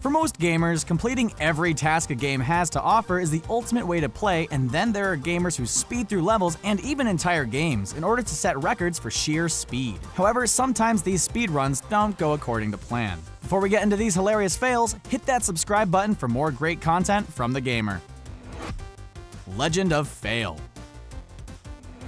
For most gamers, completing every task a game has to offer is the ultimate way to play, and then there are gamers who speed through levels and even entire games in order to set records for sheer speed. However, sometimes these speedruns don't go according to plan. Before we get into these hilarious fails, hit that subscribe button for more great content from the gamer. Legend of Fail.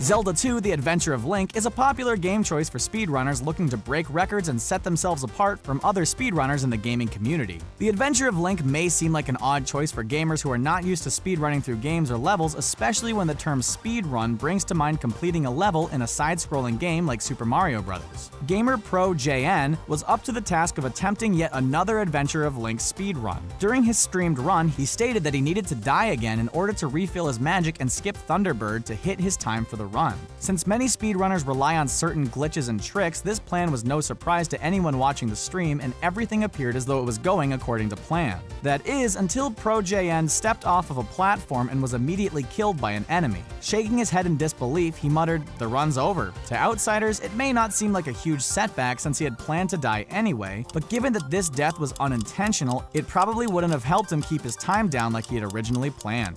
Zelda 2: The Adventure of Link is a popular game choice for speedrunners looking to break records and set themselves apart from other speedrunners in the gaming community. The Adventure of Link may seem like an odd choice for gamers who are not used to speedrunning through games or levels, especially when the term speedrun brings to mind completing a level in a side-scrolling game like Super Mario Bros. Gamer Pro JN was up to the task of attempting yet another Adventure of Link speedrun. During his streamed run, he stated that he needed to die again in order to refill his magic and skip Thunderbird to hit his time for the run. Since many speedrunners rely on certain glitches and tricks, this plan was no surprise to anyone watching the stream, and everything appeared as though it was going according to plan. That is, until Pro JN stepped off of a platform and was immediately killed by an enemy. Shaking his head in disbelief, he muttered, "The run's over." To outsiders, it may not seem like a huge setback since he had planned to die anyway, but given that this death was unintentional, it probably wouldn't have helped him keep his time down like he had originally planned.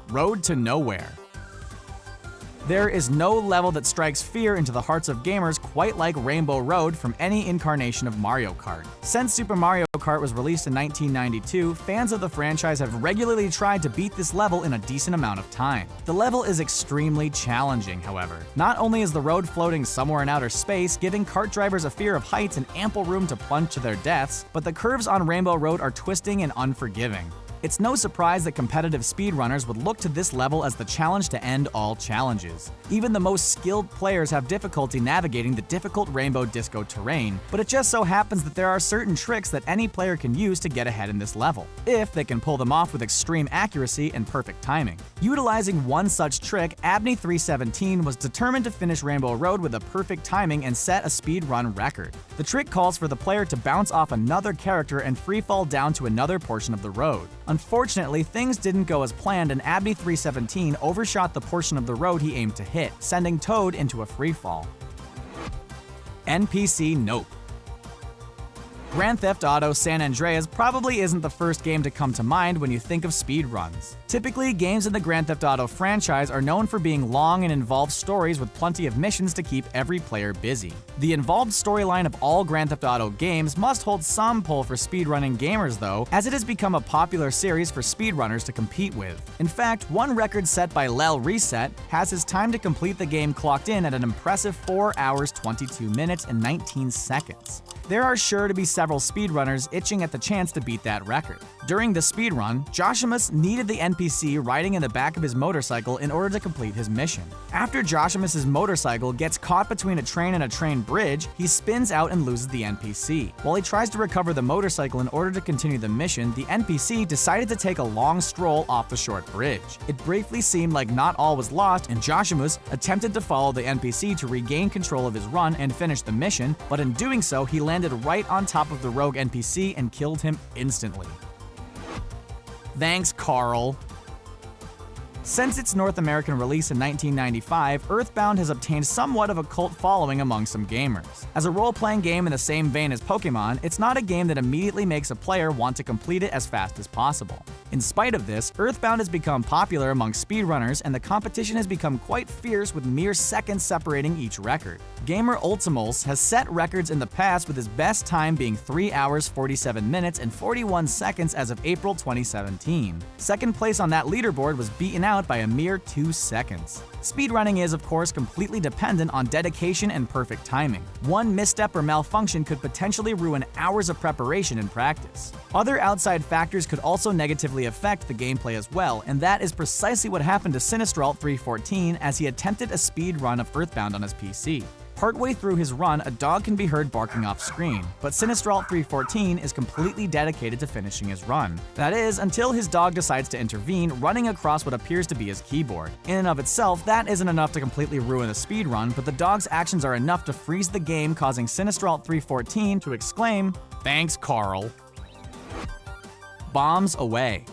Road to Nowhere. There is no level that strikes fear into the hearts of gamers quite like Rainbow Road from any incarnation of Mario Kart. Since Super Mario Kart was released in 1992, fans of the franchise have regularly tried to beat this level in a decent amount of time. The level is extremely challenging, however. Not only is the road floating somewhere in outer space, giving kart drivers a fear of heights and ample room to plunge to their deaths, but the curves on Rainbow Road are twisting and unforgiving. It's no surprise that competitive speedrunners would look to this level as the challenge to end all challenges. Even the most skilled players have difficulty navigating the difficult Rainbow Disco terrain, but it just so happens that there are certain tricks that any player can use to get ahead in this level, if they can pull them off with extreme accuracy and perfect timing. Utilizing one such trick, Abney317 was determined to finish Rainbow Road with a perfect timing and set a speedrun record. The trick calls for the player to bounce off another character and freefall down to another portion of the road. Unfortunately, things didn't go as planned, and Abney317 overshot the portion of the road he aimed to hit, sending Toad into a freefall. NPC Nope. Grand Theft Auto San Andreas probably isn't the first game to come to mind when you think of speedruns. Typically, games in the Grand Theft Auto franchise are known for being long and involved stories with plenty of missions to keep every player busy. The involved storyline of all Grand Theft Auto games must hold some pull for speedrunning gamers though, as it has become a popular series for speedrunners to compete with. In fact, one record set by Lel Reset has his time to complete the game clocked in at an impressive 4 hours 22 minutes and 19 seconds. There are sure to be several speedrunners itching at the chance to beat that record. During the speedrun, Joshimus needed the NPC riding in the back of his motorcycle in order to complete his mission. After Joshimus's motorcycle gets caught between a train and a train bridge, he spins out and loses the NPC. While he tries to recover the motorcycle in order to continue the mission, the NPC decided to take a long stroll off the short bridge. It briefly seemed like not all was lost, and Joshimus attempted to follow the NPC to regain control of his run and finish the mission, but in doing so, he landed right on top of the rogue NPC and killed him instantly. Thanks, Carl. Since its North American release in 1995, Earthbound has obtained somewhat of a cult following among some gamers. As a role-playing game in the same vein as Pokémon, it's not a game that immediately makes a player want to complete it as fast as possible. In spite of this, Earthbound has become popular among speedrunners, and the competition has become quite fierce with mere seconds separating each record. Gamer OATSNGOATS has set records in the past, with his best time being 3 hours 47 minutes and 41 seconds as of April 2017. Second place on that leaderboard was beaten out by a mere 2 seconds. Speedrunning is, of course, completely dependent on dedication and perfect timing. One misstep or malfunction could potentially ruin hours of preparation and practice. Other outside factors could also negatively affect the gameplay as well, and that is precisely what happened to Sinistralt314 as he attempted a speed run of Earthbound on his PC. Partway through his run, a dog can be heard barking off screen, but Sinistralt314 is completely dedicated to finishing his run. That is, until his dog decides to intervene, running across what appears to be his keyboard. In and of itself, that isn't enough to completely ruin a speedrun, but the dog's actions are enough to freeze the game, causing Sinistralt314 to exclaim, "Thanks, Carl." Bombs away.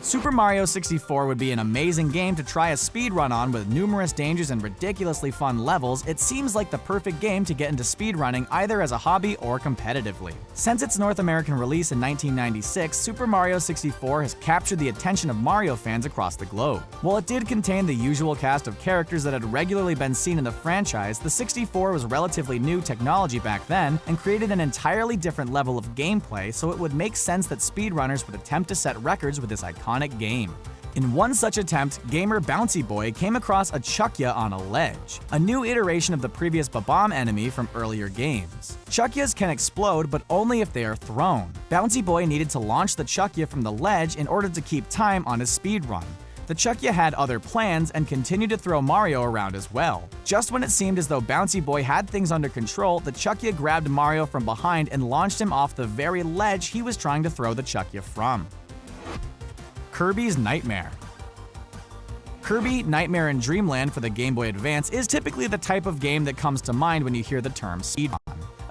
Super Mario 64 would be an amazing game to try a speedrun on with numerous dangers and ridiculously fun levels. It seems like the perfect game to get into speedrunning either as a hobby or competitively. Since its North American release in 1996, Super Mario 64 has captured the attention of Mario fans across the globe. While it did contain the usual cast of characters that had regularly been seen in the franchise, the 64 was relatively new technology back then and created an entirely different level of gameplay, so it would make sense that speedrunners would attempt to set records with this iconic game. In one such attempt, gamer Bouncy Boy came across a Chuckya on a ledge, a new iteration of the previous Bomb enemy from earlier games. Chuckyas can explode, but only if they are thrown. Bouncy Boy needed to launch the Chuckya from the ledge in order to keep time on his speedrun. The Chuckya had other plans and continued to throw Mario around as well. Just when it seemed as though Bouncy Boy had things under control, the Chuckya grabbed Mario from behind and launched him off the very ledge he was trying to throw the Chuckya from. Kirby's Nightmare. Kirby Nightmare in Dreamland for the Game Boy Advance is typically the type of game that comes to mind when you hear the term speedrun.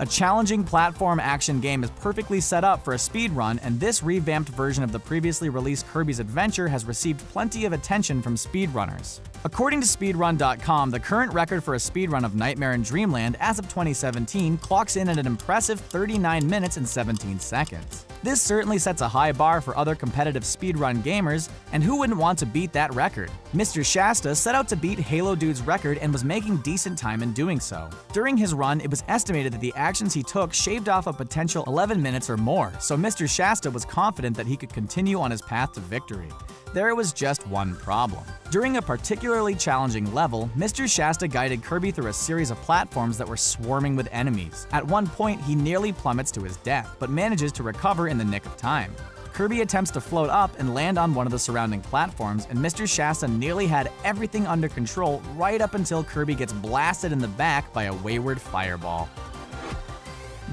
A challenging platform action game is perfectly set up for a speedrun, and this revamped version of the previously released Kirby's Adventure has received plenty of attention from speedrunners. According to speedrun.com, the current record for a speedrun of Nightmare in Dreamland as of 2017 clocks in at an impressive 39 minutes and 17 seconds. This certainly sets a high bar for other competitive speedrun gamers, and who wouldn't want to beat that record? Mr. Shasta set out to beat Halo Dude's record and was making decent time in doing so. During his run, it was estimated that the actions he took shaved off a potential 11 minutes or more, so Mr. Shasta was confident that he could continue on his path to victory. There was just one problem. During a particularly challenging level, Mr. Shasta guided Kirby through a series of platforms that were swarming with enemies. At one point, he nearly plummets to his death, but manages to recover in the nick of time. Kirby attempts to float up and land on one of the surrounding platforms, and Mr. Shasta nearly had everything under control right up until Kirby gets blasted in the back by a wayward fireball.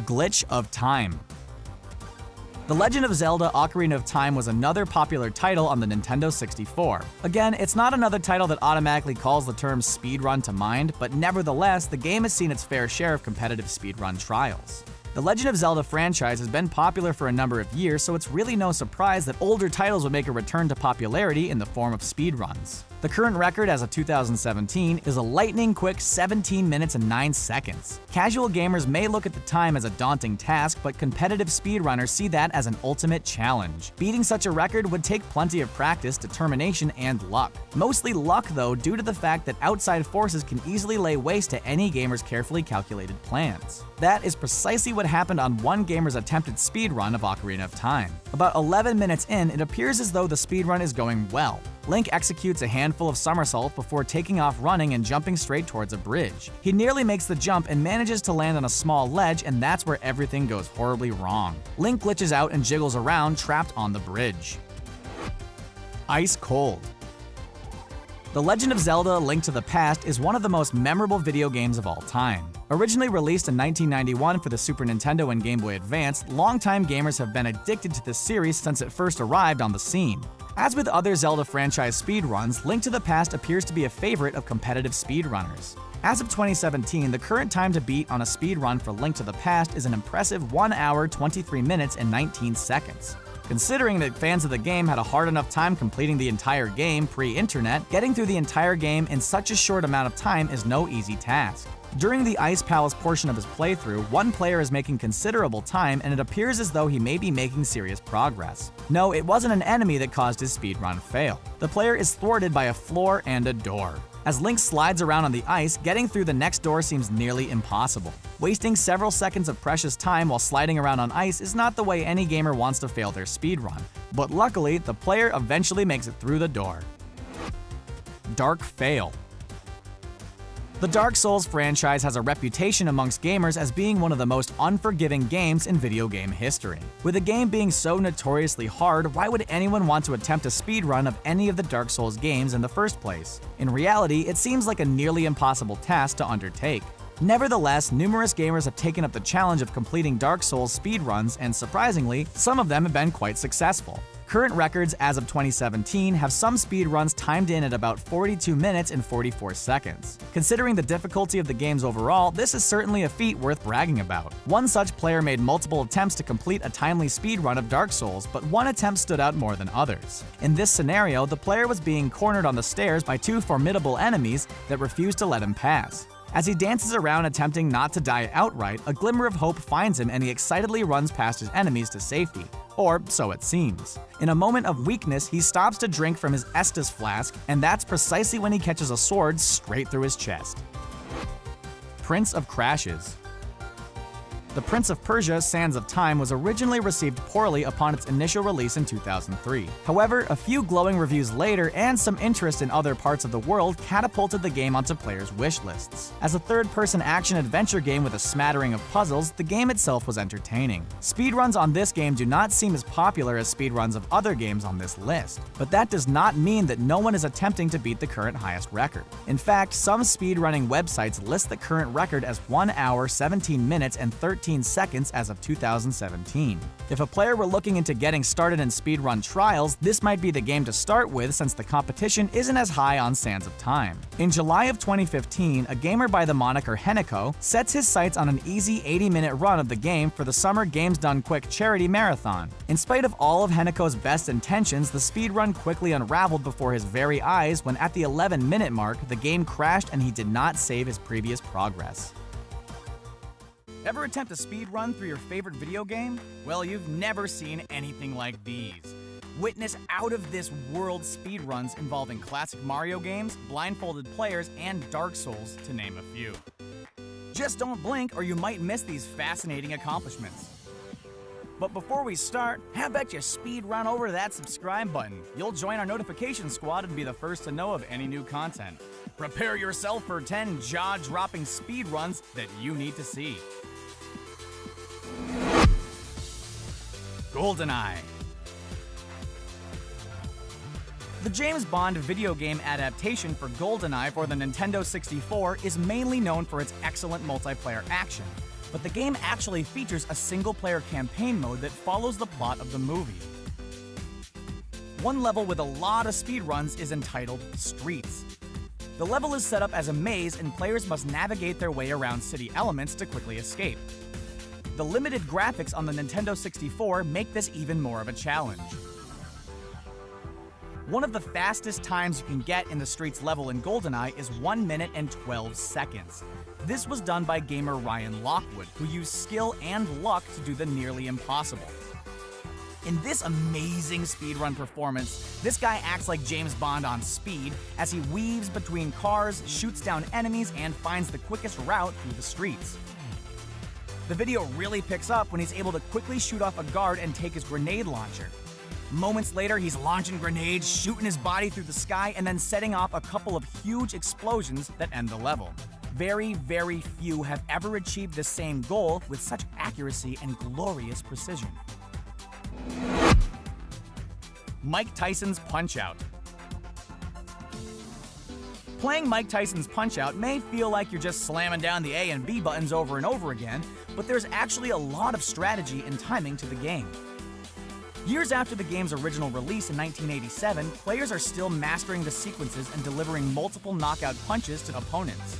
Glitch of Time. The Legend of Zelda: Ocarina of Time was another popular title on the Nintendo 64. Again, it's not another title that automatically calls the term speedrun to mind, but nevertheless, the game has seen its fair share of competitive speedrun trials. The Legend of Zelda franchise has been popular for a number of years, so it's really no surprise that older titles would make a return to popularity in the form of speedruns. The current record as of 2017 is a lightning-quick 17 minutes and 9 seconds. Casual gamers may look at the time as a daunting task, but competitive speedrunners see that as an ultimate challenge. Beating such a record would take plenty of practice, determination, and luck. Mostly luck, though, due to the fact that outside forces can easily lay waste to any gamer's carefully calculated plans. That is precisely what happened on one gamer's attempted speedrun of Ocarina of Time. About 11 minutes in, it appears as though the speedrun is going well. Link executes a handful of somersaults before taking off running and jumping straight towards a bridge. He nearly makes the jump and manages to land on a small ledge, and that's where everything goes horribly wrong. Link glitches out and jiggles around, trapped on the bridge. Ice Cold. The Legend of Zelda: Link to the Past is one of the most memorable video games of all time. Originally released in 1991 for the Super Nintendo and Game Boy Advance, longtime gamers have been addicted to this series since it first arrived on the scene. As with other Zelda franchise speedruns, Link to the Past appears to be a favorite of competitive speedrunners. As of 2017, the current time to beat on a speedrun for Link to the Past is an impressive 1 hour, 23 minutes, and 19 seconds. Considering that fans of the game had a hard enough time completing the entire game pre-internet, getting through the entire game in such a short amount of time is no easy task. During the Ice Palace portion of his playthrough, one player is making considerable time, and it appears as though he may be making serious progress. No, it wasn't an enemy that caused his speedrun fail. The player is thwarted by a floor and a door. As Link slides around on the ice, getting through the next door seems nearly impossible. Wasting several seconds of precious time while sliding around on ice is not the way any gamer wants to fail their speedrun. But luckily, the player eventually makes it through the door. Dark Fail. The Dark Souls franchise has a reputation amongst gamers as being one of the most unforgiving games in video game history. With the game being so notoriously hard, why would anyone want to attempt a speedrun of any of the Dark Souls games in the first place? In reality, it seems like a nearly impossible task to undertake. Nevertheless, numerous gamers have taken up the challenge of completing Dark Souls speedruns, and surprisingly, some of them have been quite successful. Current records as of 2017 have some speedruns timed in at about 42 minutes and 44 seconds. Considering the difficulty of the games overall, this is certainly a feat worth bragging about. One such player made multiple attempts to complete a timely speedrun of Dark Souls, but one attempt stood out more than others. In this scenario, the player was being cornered on the stairs by two formidable enemies that refused to let him pass. As he dances around attempting not to die outright, a glimmer of hope finds him and he excitedly runs past his enemies to safety. Or so it seems. In a moment of weakness, he stops to drink from his Estus flask, and that's precisely when he catches a sword straight through his chest. Prince of Crashes. The Prince of Persia: Sands of Time was originally received poorly upon its initial release in 2003. However, a few glowing reviews later and some interest in other parts of the world catapulted the game onto players' wish lists. As a third-person action-adventure game with a smattering of puzzles, the game itself was entertaining. Speedruns on this game do not seem as popular as speedruns of other games on this list, but that does not mean that no one is attempting to beat the current highest record. In fact, some speedrunning websites list the current record as 1 hour, 17 minutes, and 13 seconds as of 2017. If a player were looking into getting started in speedrun trials, this might be the game to start with since the competition isn't as high on Sands of Time. In July of 2015, a gamer by the moniker HEDGEHOG sets his sights on an easy 80-minute run of the game for the Summer Games Done Quick charity marathon. In spite of all of HEDGEHOG's best intentions, the speedrun quickly unraveled before his very eyes when at the 11-minute mark, the game crashed and he did not save his previous progress. Ever attempt a speedrun through your favorite video game? Well, you've never seen anything like these. Witness out-of-this-world speedruns involving classic Mario games, blindfolded players, and Dark Souls, to name a few. Just don't blink or you might miss these fascinating accomplishments. But before we start, how about you speedrun over to that subscribe button? You'll join our notification squad and be the first to know of any new content. Prepare yourself for 10 jaw-dropping speedruns that you need to see. GOLDENEYE. The James Bond video game adaptation for GOLDENEYE for the Nintendo 64 is mainly known for its excellent multiplayer action, but the game actually features a single-player campaign mode that follows the plot of the movie. One level with a lot of speedruns is entitled Streets. The level is set up as a maze and players must navigate their way around city elements to quickly escape. The limited graphics on the Nintendo 64 make this even more of a challenge. One of the fastest times you can get in the Streets level in GOLDENEYE is 1 minute and 12 seconds. This was done by gamer Ryan Lockwood, who used skill and luck to do the nearly impossible. In this amazing speedrun performance, this guy acts like James Bond on speed as he weaves between cars, shoots down enemies, and finds the quickest route through the streets. The video really picks up when he's able to quickly shoot off a guard and take his grenade launcher. Moments later, he's launching grenades, shooting his body through the sky, and then setting off a couple of huge explosions that end the level. Very, very few have ever achieved the same goal with such accuracy and glorious precision. Mike Tyson's Punch-Out! Playing Mike Tyson's Punch-Out may feel like you're just slamming down the A and B buttons over and over again, but there's actually a lot of strategy and timing to the game. Years after the game's original release in 1987, players are still mastering the sequences and delivering multiple knockout punches to opponents.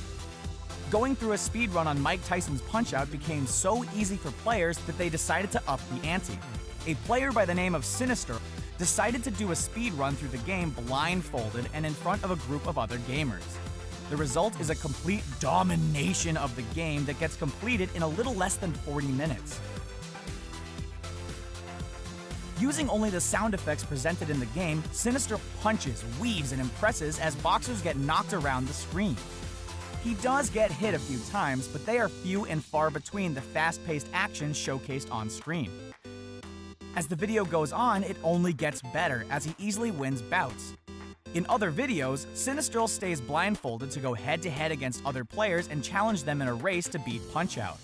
Going through a speedrun on Mike Tyson's Punch-Out became so easy for players that they decided to up the ante. A player by the name of Sinister decided to do a speedrun through the game blindfolded and in front of a group of other gamers. The result is a complete domination of the game that gets completed in a little less than 40 minutes. Using only the sound effects presented in the game, Sinister punches, weaves, and impresses as boxers get knocked around the screen. He does get hit a few times, but they are few and far between the fast-paced action showcased on screen. As the video goes on, it only gets better as he easily wins bouts. In other videos, Sinister stays blindfolded to go head-to-head against other players and challenge them in a race to beat Punch-Out.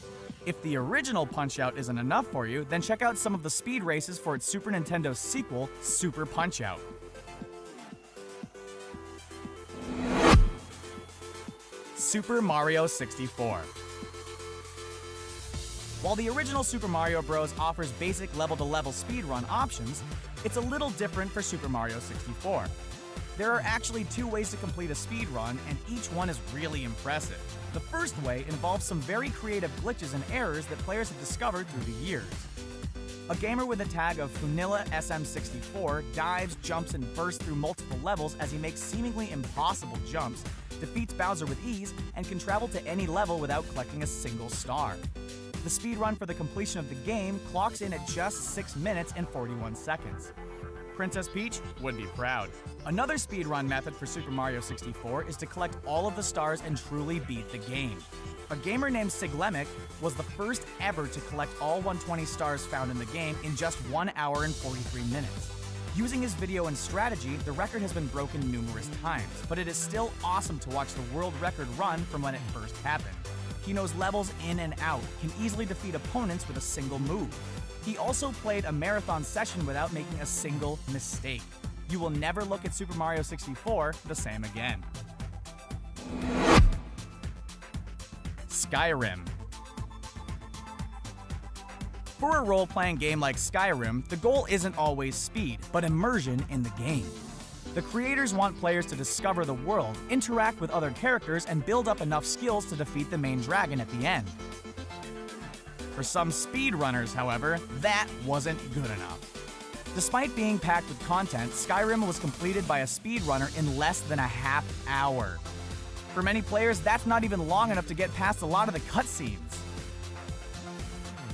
If the original Punch-Out isn't enough for you, then check out some of the speed races for its Super Nintendo sequel, Super Punch-Out! Super Mario 64. While the original Super Mario Bros. Offers basic level-to-level speedrun options, it's a little different for Super Mario 64. There are actually 2 ways to complete a speedrun, and each one is really impressive. The first way involves some very creative glitches and errors that players have discovered through the years. A gamer with a tag of Funilla SM64 dives, jumps, and bursts through multiple levels as he makes seemingly impossible jumps, defeats Bowser with ease, and can travel to any level without collecting a single star. The speedrun for the completion of the game clocks in at just 6 minutes and 41 seconds. Princess Peach would be proud. Another speedrun method for Super Mario 64 is to collect all of the stars and truly beat the game. A gamer named Siglemic was the first ever to collect all 120 stars found in the game in just 1 hour and 43 minutes. Using his video and strategy, the record has been broken numerous times, but it is still awesome to watch the world record run from when it first happened. He knows levels in and out, can easily defeat opponents with a single move. He also played a marathon session without making a single mistake. You will never look at Super Mario 64 the same again. Skyrim. For a role-playing game like Skyrim, the goal isn't always speed, but immersion in the game. The creators want players to discover the world, interact with other characters, and build up enough skills to defeat the main dragon at the end. For some speedrunners, however, that wasn't good enough. Despite being packed with content, Skyrim was completed by a speedrunner in less than a half hour. For many players, that's not even long enough to get past a lot of the cutscenes.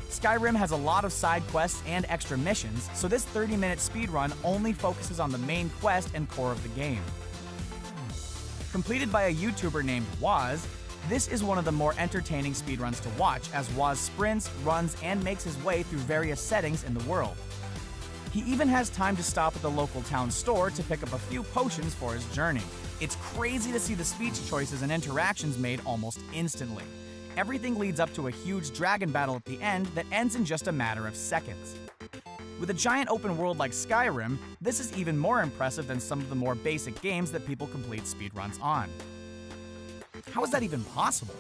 Skyrim has a lot of side quests and extra missions, so this 30-minute speedrun only focuses on the main quest and core of the game. Completed by a YouTuber named Woz, this is one of the more entertaining speedruns to watch, as Woz sprints, runs, and makes his way through various settings in the world. He even has time to stop at the local town store to pick up a few potions for his journey. It's crazy to see the speech choices and interactions made almost instantly. Everything leads up to a huge dragon battle at the end that ends in just a matter of seconds. With a giant open world like Skyrim, this is even more impressive than some of the more basic games that people complete speedruns on. How is that even possible?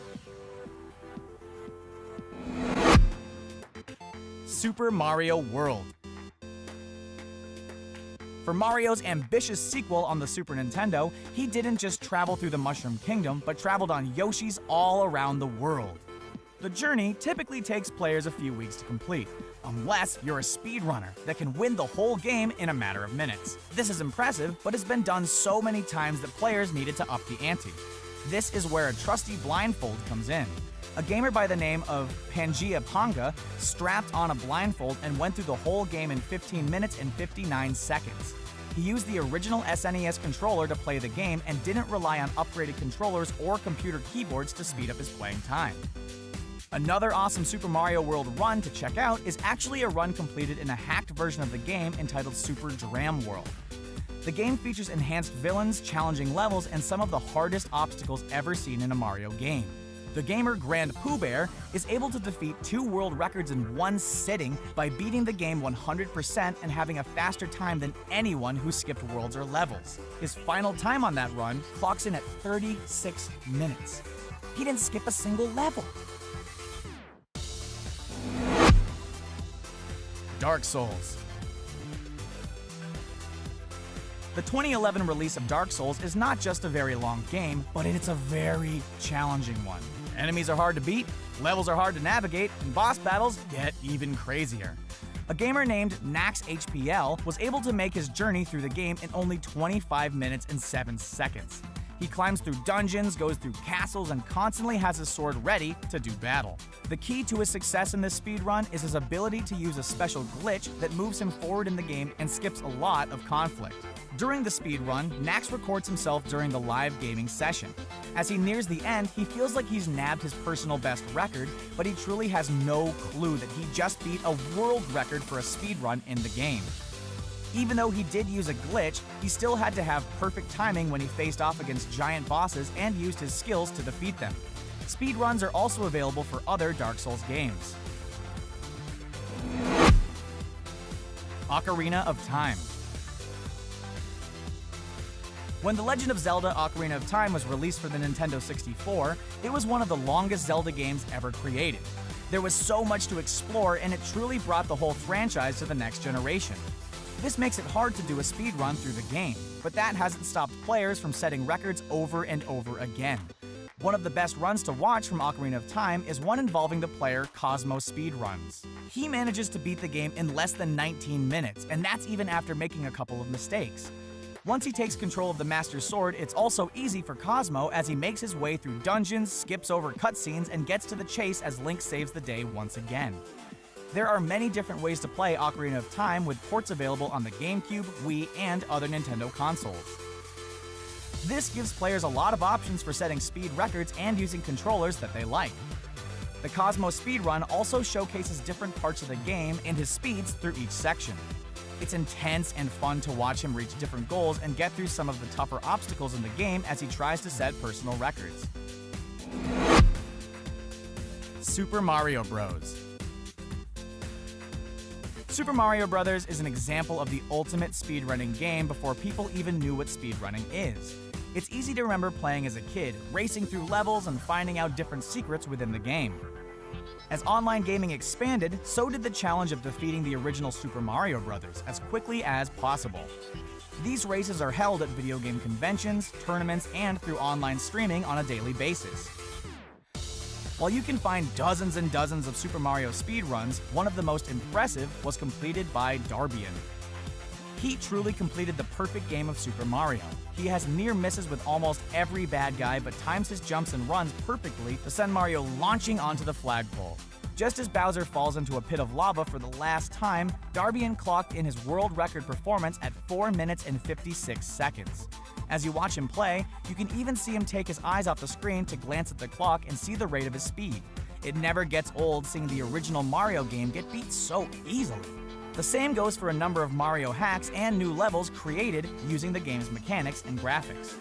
Super Mario World. For Mario's ambitious sequel on the Super Nintendo, he didn't just travel through the Mushroom Kingdom, but traveled on Yoshi's all around the world. The journey typically takes players a few weeks to complete, unless you're a speedrunner that can win the whole game in a matter of minutes. This is impressive, but it's been done so many times that players needed to up the ante. This is where a trusty blindfold comes in. A gamer by the name of Pangaea Ponga strapped on a blindfold and went through the whole game in 15 minutes and 59 seconds. He used the original SNES controller to play the game and didn't rely on upgraded controllers or computer keyboards to speed up his playing time. Another awesome Super Mario World run to check out is actually a run completed in a hacked version of the game entitled Super Dram World. The game features enhanced villains, challenging levels, and some of the hardest obstacles ever seen in a Mario game. The gamer Grand Pooh Bear is able to defeat 2 world records in one sitting by beating the game 100% and having a faster time than anyone who skipped worlds or levels. His final time on that run clocks in at 36 minutes. He didn't skip a single level. Dark Souls. The 2011 release of Dark Souls is not just a very long game, but it's a very challenging one. Enemies are hard to beat, levels are hard to navigate, and boss battles get even crazier. A gamer named NaxHPL was able to make his journey through the game in only 25 minutes and 7 seconds. He climbs through dungeons, goes through castles, and constantly has his sword ready to do battle. The key to his success in this speedrun is his ability to use a special glitch that moves him forward in the game and skips a lot of conflict. During the speedrun, Nax records himself during the live gaming session. As he nears the end, he feels like he's nabbed his personal best record, but he truly has no clue that he just beat a world record for a speedrun in the game. Even though he did use a glitch, he still had to have perfect timing when he faced off against giant bosses and used his skills to defeat them. Speedruns are also available for other Dark Souls games. Ocarina of Time. When The Legend of Zelda: Ocarina of Time was released for the Nintendo 64, it was one of the longest Zelda games ever created. There was so much to explore, and it truly brought the whole franchise to the next generation. This makes it hard to do a speedrun through the game, but that hasn't stopped players from setting records over and over again. One of the best runs to watch from Ocarina of Time is one involving the player Cosmo Speedruns. He manages to beat the game in less than 19 minutes, and that's even after making a couple of mistakes. Once he takes control of the Master Sword, it's also easy for Cosmo as he makes his way through dungeons, skips over cutscenes, and gets to the chase as Link saves the day once again. There are many different ways to play Ocarina of Time, with ports available on the GameCube, Wii, and other Nintendo consoles. This gives players a lot of options for setting speed records and using controllers that they like. The Cosmo Speedrun also showcases different parts of the game and his speeds through each section. It's intense and fun to watch him reach different goals and get through some of the tougher obstacles in the game as he tries to set personal records. Super Mario Bros. Super Mario Bros. Is an example of the ultimate speedrunning game before people even knew what speedrunning is. It's easy to remember playing as a kid, racing through levels and finding out different secrets within the game. As online gaming expanded, so did the challenge of defeating the original Super Mario Bros. As quickly as possible. These races are held at video game conventions, tournaments, and through online streaming on a daily basis. While you can find dozens and dozens of Super Mario speedruns, one of the most impressive was completed by Darbian. He truly completed the perfect game of Super Mario. He has near misses with almost every bad guy, but times his jumps and runs perfectly to send Mario launching onto the flagpole. Just as Bowser falls into a pit of lava for the last time, Darbian clocked in his world record performance at 4 minutes and 56 seconds. As you watch him play, you can even see him take his eyes off the screen to glance at the clock and see the rate of his speed. It never gets old seeing the original Mario game get beat so easily. The same goes for a number of Mario hacks and new levels created using the game's mechanics and graphics.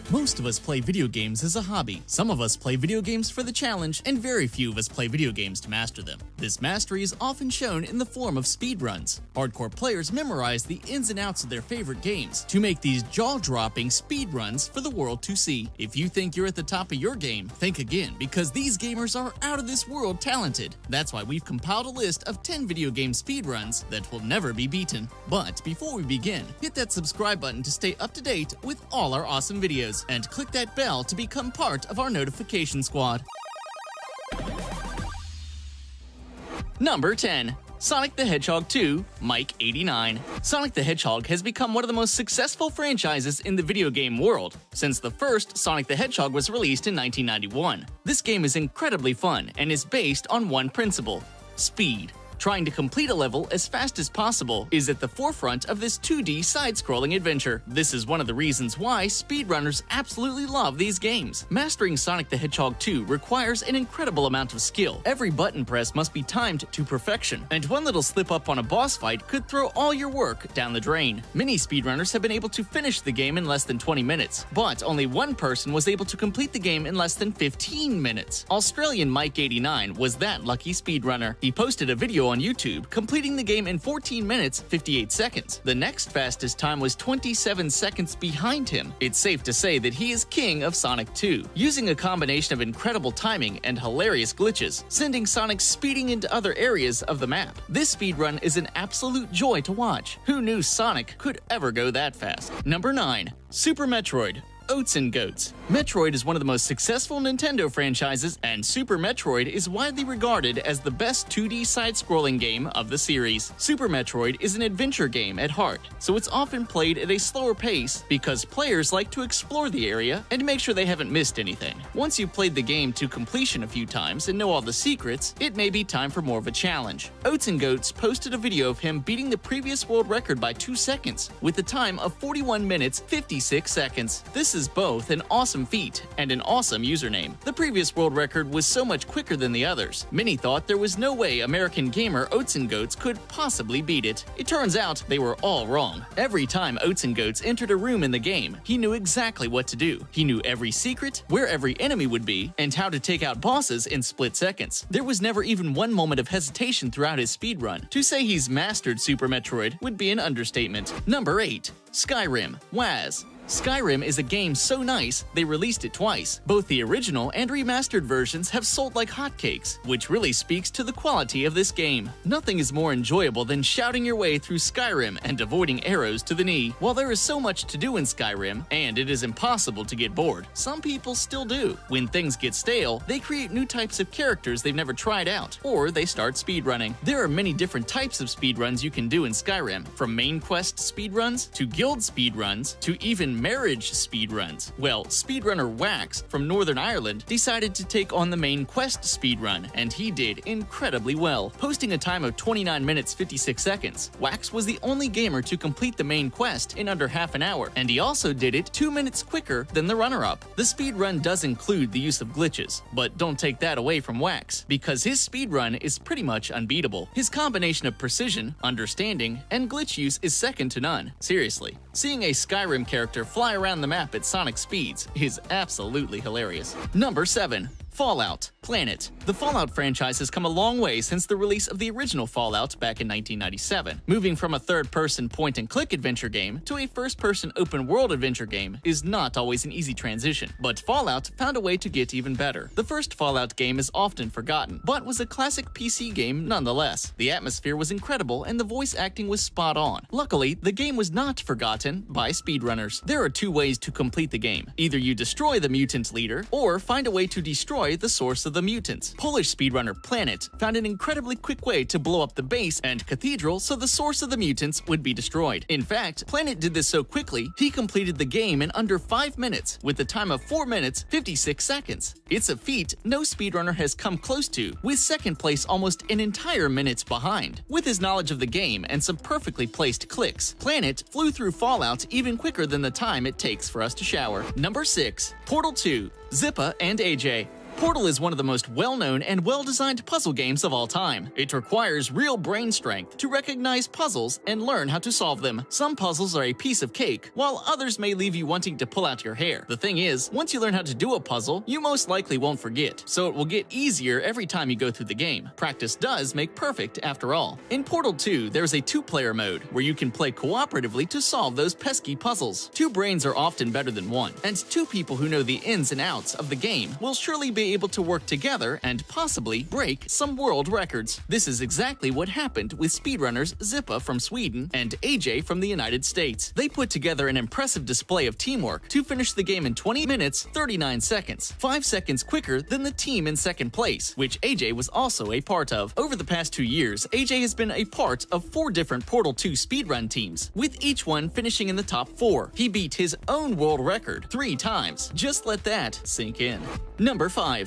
Most of us play video games as a hobby. Some of us play video games for the challenge, and very few of us play video games to master them. This mastery is often shown in the form of speedruns. Hardcore players memorize the ins and outs of their favorite games to make these jaw-dropping speedruns for the world to see. If you think you're at the top of your game, think again, because these gamers are out of this world talented. That's why we've compiled a list of 10 video game speedruns that will never be beaten. But before we begin, hit that subscribe button to stay up to date with all our awesome videos, and click that bell to become part of our notification squad. Number 10. Sonic the Hedgehog 2, Mike 89. Sonic the Hedgehog has become one of the most successful franchises in the video game world since the first Sonic the Hedgehog was released in 1991. This game is incredibly fun and is based on one principle: speed. Trying to complete a level as fast as possible is at the forefront of this 2D side-scrolling adventure. This is one of the reasons why speedrunners absolutely love these games. Mastering Sonic the Hedgehog 2 requires an incredible amount of skill. Every button press must be timed to perfection, and one little slip-up on a boss fight could throw all your work down the drain. Many speedrunners have been able to finish the game in less than 20 minutes, but only one person was able to complete the game in less than 15 minutes. Australian Mike 89 was that lucky speedrunner. He posted a video on YouTube, completing the game in 14 minutes, 58 seconds. The next fastest time was 27 seconds behind him. It's safe to say that he is king of Sonic 2, using a combination of incredible timing and hilarious glitches, sending Sonic speeding into other areas of the map. This speedrun is an absolute joy to watch. Who knew Sonic could ever go that fast? Number 9. Super Metroid, OATSNGOATS. Metroid is one of the most successful Nintendo franchises, and Super Metroid is widely regarded as the best 2D side-scrolling game of the series. Super Metroid is an adventure game at heart, so it's often played at a slower pace because players like to explore the area and make sure they haven't missed anything. Once you've played the game to completion a few times and know all the secrets, it may be time for more of a challenge. OATSNGOATS posted a video of him beating the previous world record by 2 seconds, with a time of 41 minutes 56 seconds. This is both an awesome feat and an awesome username. The previous world record was so much quicker than the others. Many thought there was no way American gamer OATSNGOATS could possibly beat it. It turns out they were all wrong. Every time OATSNGOATS entered a room in the game, he knew exactly what to do. He knew every secret, where every enemy would be, and how to take out bosses in split seconds. There was never even one moment of hesitation throughout his speedrun. To say he's mastered Super Metroid would be an understatement. Number 8. SKYRIM, WAS. Skyrim is a game so nice, they released it twice. Both the original and remastered versions have sold like hotcakes, which really speaks to the quality of this game. Nothing is more enjoyable than shouting your way through Skyrim and avoiding arrows to the knee. While there is so much to do in Skyrim, and it is impossible to get bored, some people still do. When things get stale, they create new types of characters they've never tried out, or they start speedrunning. There are many different types of speedruns you can do in Skyrim, from main quest speedruns, to guild speedruns, to even marriage speedruns. Well, speedrunner Wax from Northern Ireland decided to take on the main quest speedrun, and he did incredibly well, posting a time of 29 minutes 56 seconds. Wax was the only gamer to complete the main quest in under half an hour, and he also did it 2 minutes quicker than the runner-up. The speedrun does include the use of glitches, but don't take that away from Wax, because his speedrun is pretty much unbeatable. His combination of precision, understanding, and glitch use is second to none. Seriously, seeing a Skyrim character fly around the map at sonic speeds is absolutely hilarious. Number 7. Fallout Planet. The Fallout franchise has come a long way since the release of the original Fallout back in 1997. Moving from a third-person point-and-click adventure game to a first-person open-world adventure game is not always an easy transition, but Fallout found a way to get even better. The first Fallout game is often forgotten, but was a classic PC game nonetheless. The atmosphere was incredible and the voice acting was spot on. Luckily, the game was not forgotten by speedrunners. There are two ways to complete the game. Either you destroy the mutant leader, or find a way to destroy the source of the mutants. Polish speedrunner Planet found an incredibly quick way to blow up the base and cathedral so the source of the mutants would be destroyed. In fact, Planet did this so quickly, he completed the game in under 5 minutes with a time of 4 minutes 56 seconds. It's a feat no speedrunner has come close to, with second place almost an entire minute behind. With his knowledge of the game and some perfectly placed clicks, Planet flew through Fallout even quicker than the time it takes for us to shower. Number 6. Portal 2. Zippa and AJ. Portal is one of the most well-known and well-designed puzzle games of all time. It requires real brain strength to recognize puzzles and learn how to solve them. Some puzzles are a piece of cake, while others may leave you wanting to pull out your hair. The thing is, once you learn how to do a puzzle, you most likely won't forget, so it will get easier every time you go through the game. Practice does make perfect after all. In Portal 2, there's a 2-player mode, where you can play cooperatively to solve those pesky puzzles. 2 brains are often better than 1, and 2 people who know the ins and outs of the game will surely be able to work together and possibly break some world records. This is exactly what happened with speedrunners Zippa from Sweden and AJ from the United States. They put together an impressive display of teamwork to finish the game in 20 minutes 39 seconds, 5 seconds quicker than the team in second place, which AJ was also a part of. Over the past 2 years, AJ has been a part of 4 different Portal 2 speedrun teams, with each one finishing in the top 4. He beat his own world record 3 times. Just let that sink in. Number 5.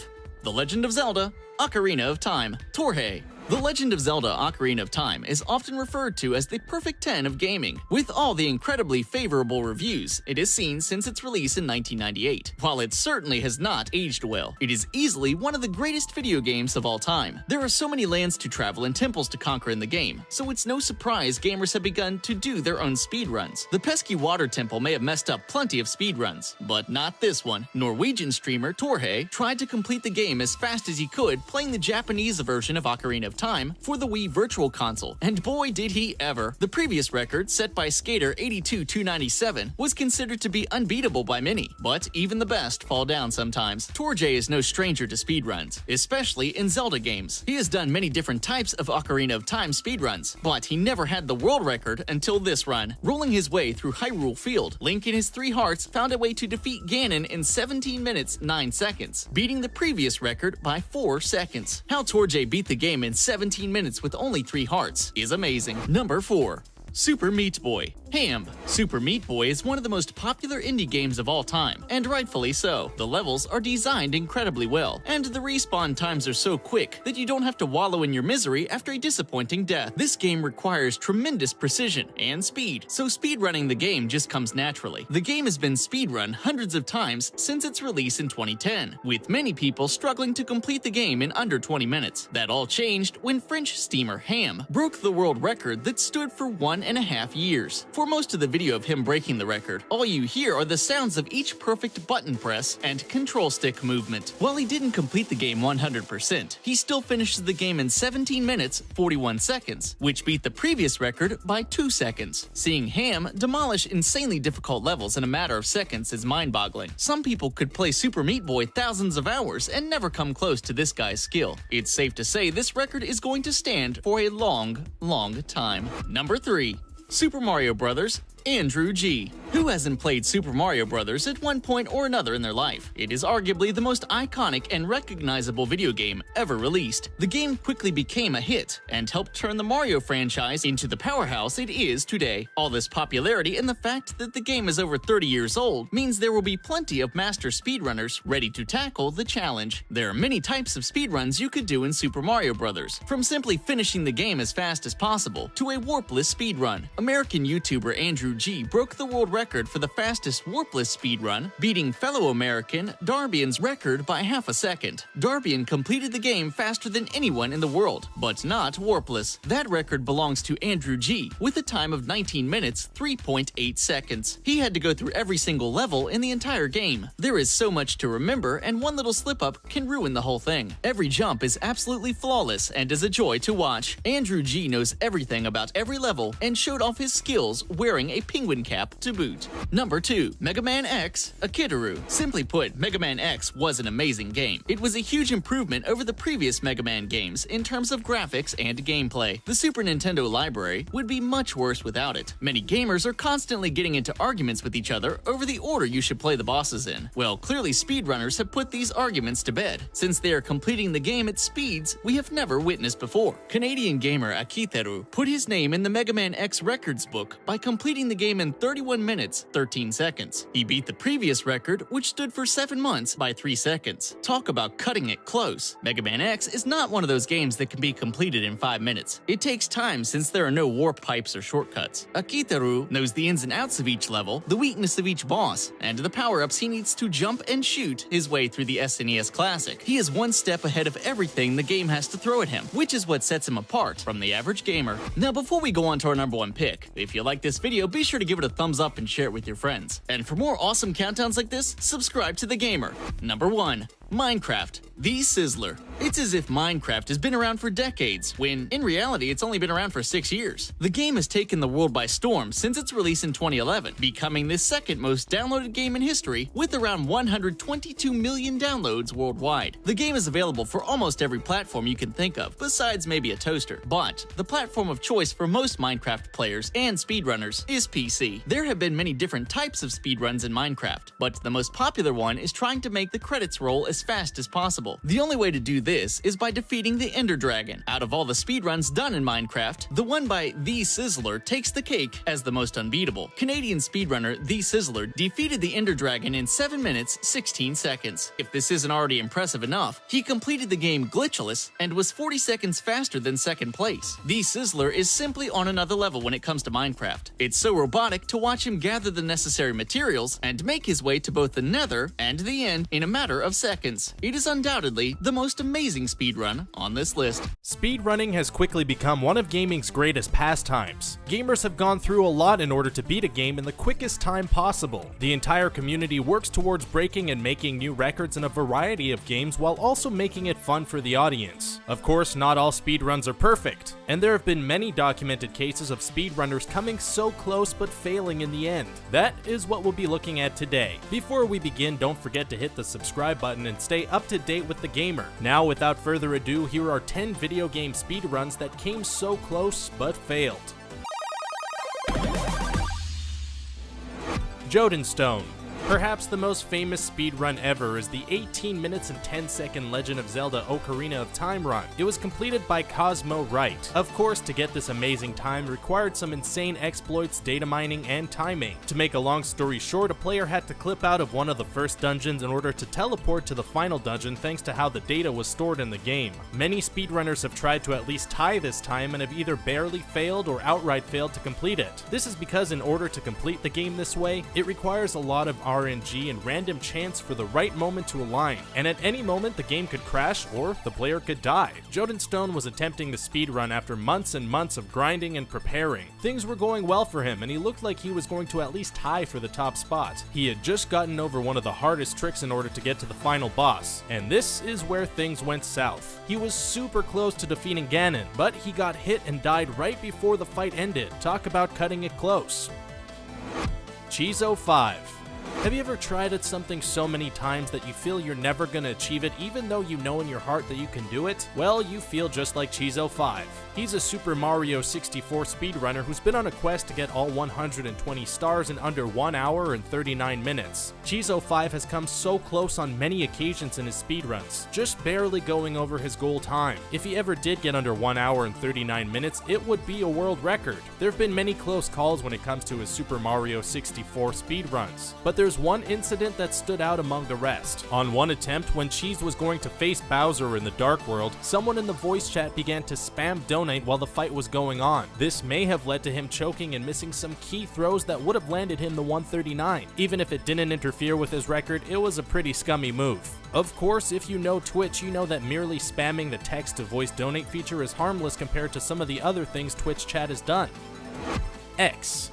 The Legend of Zelda: Ocarina of Time, TORJE. The Legend of Zelda: Ocarina of Time is often referred to as the perfect 10 of gaming. With all the incredibly favorable reviews it has seen since its release in 1998. While it certainly has not aged well, it is easily one of the greatest video games of all time. There are so many lands to travel and temples to conquer in the game, so it's no surprise gamers have begun to do their own speedruns. The pesky water temple may have messed up plenty of speedruns, but not this one. Norwegian streamer TORJE tried to complete the game as fast as he could playing the Japanese version of Ocarina of Time for the Wii Virtual Console, and boy did he ever. The previous record, set by skater 82297, was considered to be unbeatable by many, but even the best fall down sometimes. TORJE is no stranger to speedruns, especially in Zelda games. He has done many different types of Ocarina of Time speedruns, but he never had the world record until this run. Rolling his way through Hyrule Field, Link in his 3 hearts found a way to defeat Ganon in 17 minutes 9 seconds, beating the previous record by 4 seconds. How TORJE beat the game in 17 minutes with only 3 hearts is amazing. Number 4. Super Meat Boy. HAMB. Super Meat Boy is one of the most popular indie games of all time, and rightfully so. The levels are designed incredibly well, and the respawn times are so quick that you don't have to wallow in your misery after a disappointing death. This game requires tremendous precision and speed, so speedrunning the game just comes naturally. The game has been speedrun hundreds of times since its release in 2010, with many people struggling to complete the game in under 20 minutes. That all changed when French steamer HAMB broke the world record that stood for 1.5 years. For most of the video of him breaking the record, all you hear are the sounds of each perfect button press and control stick movement. While he didn't complete the game 100%, he still finishes the game in 17 minutes, 41 seconds, which beat the previous record by 2 seconds. Seeing Ham demolish insanely difficult levels in a matter of seconds is mind-boggling. Some people could play Super Meat Boy thousands of hours and never come close to this guy's skill. It's safe to say this record is going to stand for a long, long time. Number 3. Super Mario Bros. ANDREWG. Who hasn't played Super Mario Bros. At one point or another in their life? It is arguably the most iconic and recognizable video game ever released. The game quickly became a hit and helped turn the Mario franchise into the powerhouse it is today. All this popularity and the fact that the game is over 30 years old means there will be plenty of master speedrunners ready to tackle the challenge. There are many types of speedruns you could do in Super Mario Bros., from simply finishing the game as fast as possible to a warpless speedrun. American YouTuber ANDREWG broke the world record for the fastest warpless speedrun, beating fellow American Darbian's record by half a second. Darbian completed the game faster than anyone in the world, but not warpless. That record belongs to ANDREWG with a time of 19 minutes, 3.8 seconds. He had to go through every single level in the entire game. There is so much to remember, and one little slip-up can ruin the whole thing. Every jump is absolutely flawless and is a joy to watch. ANDREWG knows everything about every level and showed off his skills wearing a penguin cap to boot. Number 2. Mega Man X AKITERU. Simply put, Mega Man X was an amazing game. It was a huge improvement over the previous Mega Man games in terms of graphics and gameplay. The Super Nintendo library would be much worse without it. Many gamers are constantly getting into arguments with each other over the order you should play the bosses in. Well, clearly speedrunners have put these arguments to bed, since they are completing the game at speeds we have never witnessed before. Canadian gamer AKITERU put his name in the Mega Man X records book by completing the game in 31 minutes, 13 seconds. He beat the previous record, which stood for 7 months, by 3 seconds. Talk about cutting it close. Mega Man X is not one of those games that can be completed in 5 minutes. It takes time since there are no warp pipes or shortcuts. AKITERU knows the ins and outs of each level, the weakness of each boss, and the power-ups he needs to jump and shoot his way through the SNES Classic. He is one step ahead of everything the game has to throw at him, which is what sets him apart from the average gamer. Now, before we go on to our number 1 pick, if you like this video, be sure to give it a thumbs up and share it with your friends. And for more awesome countdowns like this, subscribe to The Gamer. Number 1. Minecraft, THEESIZZLER. It's as if Minecraft has been around for decades, when in reality it's only been around for 6 years. The game has taken the world by storm since its release in 2011, becoming the second most downloaded game in history with around 122 million downloads worldwide. The game is available for almost every platform you can think of, besides maybe a toaster. But the platform of choice for most Minecraft players and speedrunners is PC. There have been many different types of speedruns in Minecraft, but the most popular one is trying to make the credits roll as fast as possible. The only way to do this is by defeating the Ender Dragon. Out of all the speedruns done in Minecraft, the one by THEESIZZLER takes the cake as the most unbeatable. Canadian speedrunner THEESIZZLER defeated the Ender Dragon in 7 minutes, 16 seconds. If this isn't already impressive enough, he completed the game glitchless and was 40 seconds faster than second place. THEESIZZLER is simply on another level when it comes to Minecraft. It's so robotic to watch him gather the necessary materials and make his way to both the Nether and the end in a matter of seconds. It is undoubtedly the most amazing speedrun on this list. Speedrunning has quickly become one of gaming's greatest pastimes. Gamers have gone through a lot in order to beat a game in the quickest time possible. The entire community works towards breaking and making new records in a variety of games while also making it fun for the audience. Of course, not all speedruns are perfect, and there have been many documented cases of speedrunners coming so close but failing in the end. That is what we'll be looking at today. Before we begin, don't forget to hit the subscribe button and stay up to date with The Gamer. Now, without further ado, here are 10 video game speedruns that came so close but failed. Jodenstone. Perhaps the most famous speedrun ever is the 18 minutes and 10-second Legend of Zelda Ocarina of Time run. It was completed by Cosmo Wright. Of course, to get this amazing time required some insane exploits, data mining, and timing. To make a long story short, a player had to clip out of one of the first dungeons in order to teleport to the final dungeon thanks to how the data was stored in the game. Many speedrunners have tried to at least tie this time and have either barely failed or outright failed to complete it. This is because in order to complete the game this way, it requires a lot of RNG and random chance for the right moment to align, and at any moment the game could crash or the player could die. Jotunstone was attempting the speedrun after months and months of grinding and preparing. Things were going well for him, and he looked like he was going to at least tie for the top spot. He had just gotten over one of the hardest tricks in order to get to the final boss, and this is where things went south. He was super close to defeating Ganon, but he got hit and died right before the fight ended. Talk about cutting it close. Chizo 5. Have you ever tried at something so many times that you feel you're never gonna achieve it even though you know in your heart that you can do it? Well, you feel just like Chizo 5. He's a Super Mario 64 speedrunner who's been on a quest to get all 120 stars in under 1 hour and 39 minutes. Chizo 5 has come so close on many occasions in his speedruns, just barely going over his goal time. If he ever did get under 1 hour and 39 minutes, it would be a world record. There have been many close calls when it comes to his Super Mario 64 speedruns, but there's one incident that stood out among the rest. On one attempt, when Cheese was going to face Bowser in the Dark World, someone in the voice chat began to spam donate while the fight was going on. This may have led to him choking and missing some key throws that would have landed him the 139. Even if it didn't interfere with his record, it was a pretty scummy move. Of course, if you know Twitch, you know that merely spamming the text to voice donate feature is harmless compared to some of the other things Twitch chat has done. X.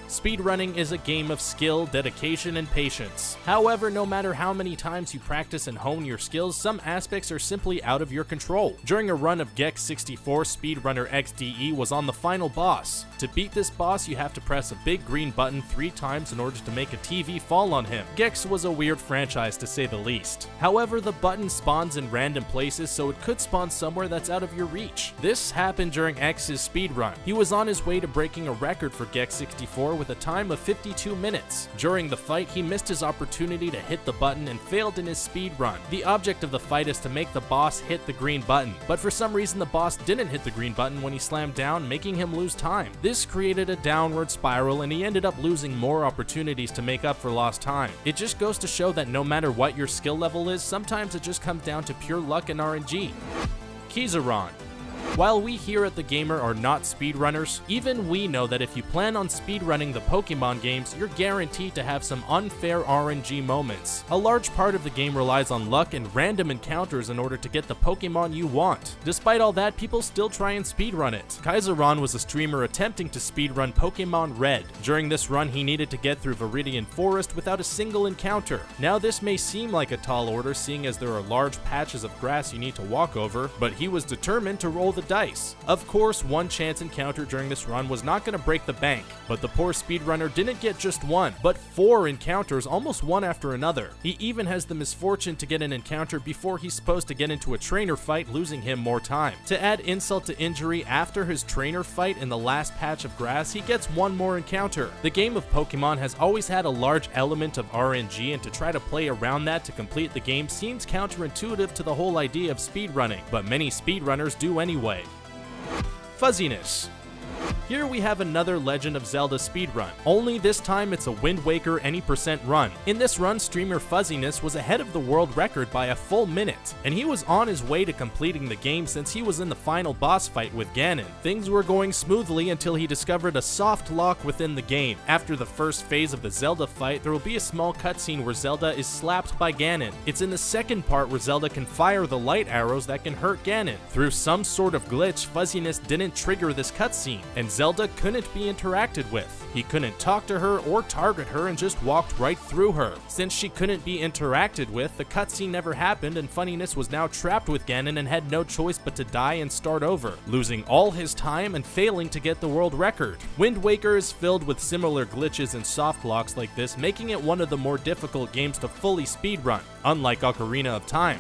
Speedrunning is a game of skill, dedication, and patience. However, no matter how many times you practice and hone your skills, some aspects are simply out of your control. During a run of Gex 64, speedrunner XDE was on the final boss. To beat this boss, you have to press a big green button 3 times in order to make a TV fall on him. Gex was a weird franchise to say the least. However, the button spawns in random places, so it could spawn somewhere that's out of your reach. This happened during X's speedrun. He was on his way to breaking a record for Gex 64 with a time of 52 minutes. During the fight, he missed his opportunity to hit the button and failed in his speed run. The object of the fight is to make the boss hit the green button, but for some reason the boss didn't hit the green button when he slammed down, making him lose time. This created a downward spiral, and he ended up losing more opportunities to make up for lost time. It just goes to show that no matter what your skill level is, sometimes it just comes down to pure luck and RNG. Kizaron. While we here at The Gamer are not speedrunners, even we know that if you plan on speedrunning the Pokemon games, you're guaranteed to have some unfair RNG moments. A large part of the game relies on luck and random encounters in order to get the Pokemon you want. Despite all that, people still try and speedrun it. Kaiseron was a streamer attempting to speedrun Pokemon Red. During this run, he needed to get through Viridian Forest without a single encounter. Now this may seem like a tall order, seeing as there are large patches of grass you need to walk over, but he was determined to roll the dice. Of course, one chance encounter during this run was not going to break the bank, but the poor speedrunner didn't get just one, but 4 encounters, almost one after another. He even has the misfortune to get an encounter before he's supposed to get into a trainer fight, losing him more time. To add insult to injury, after his trainer fight in the last patch of grass, he gets one more encounter. The game of Pokemon has always had a large element of RNG, and to try to play around that to complete the game seems counterintuitive to the whole idea of speedrunning, but many speedrunners do anyway. Fuzziness. Here we have another Legend of Zelda speedrun, only this time it's a Wind Waker any percent run. In this run, streamer Fuzziness was ahead of the world record by a full minute, and he was on his way to completing the game since he was in the final boss fight with Ganon. Things were going smoothly until he discovered a soft lock within the game. After the first phase of the Zelda fight, there will be a small cutscene where Zelda is slapped by Ganon. It's in the second part where Zelda can fire the light arrows that can hurt Ganon. Through some sort of glitch, Fuzziness didn't trigger this cutscene, and Zelda couldn't be interacted with. He couldn't talk to her or target her and just walked right through her. Since she couldn't be interacted with, the cutscene never happened, and Funniness was now trapped with Ganon and had no choice but to die and start over, losing all his time and failing to get the world record. Wind Waker is filled with similar glitches and soft locks like this, making it one of the more difficult games to fully speedrun, unlike Ocarina of Time.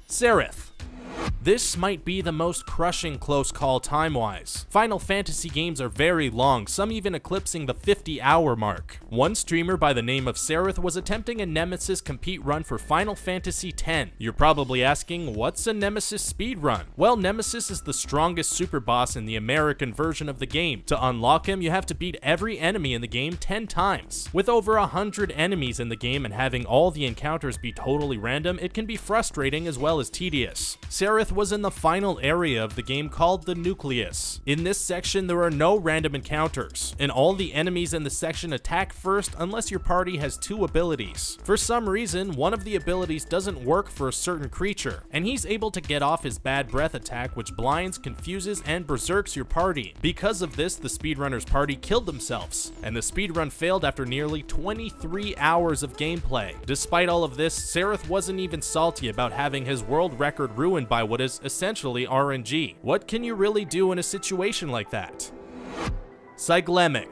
Seraph. This might be the most crushing close call time-wise. Final Fantasy games are very long, some even eclipsing the 50-hour mark. One streamer by the name of Seraph was attempting a Nemesis compete run for Final Fantasy X. You're probably asking, what's a Nemesis speedrun? Well, Nemesis is the strongest super boss in the American version of the game. To unlock him, you have to beat every enemy in the game 10 times. With over 100 enemies in the game and having all the encounters be totally random, it can be frustrating as well as tedious. Seraph was in the final area of the game called the Nucleus. In this section, there are no random encounters, and all the enemies in the section attack first unless your party has 2 abilities. For some reason, one of the abilities doesn't work for a certain creature, and he's able to get off his bad breath attack, which blinds, confuses, and berserks your party. Because of this, the speedrunner's party killed themselves, and the speedrun failed after nearly 23 hours of gameplay. Despite all of this, Seraph wasn't even salty about having his world record ruined by what is essentially RNG. What can you really do in a situation like that? SKYRIM.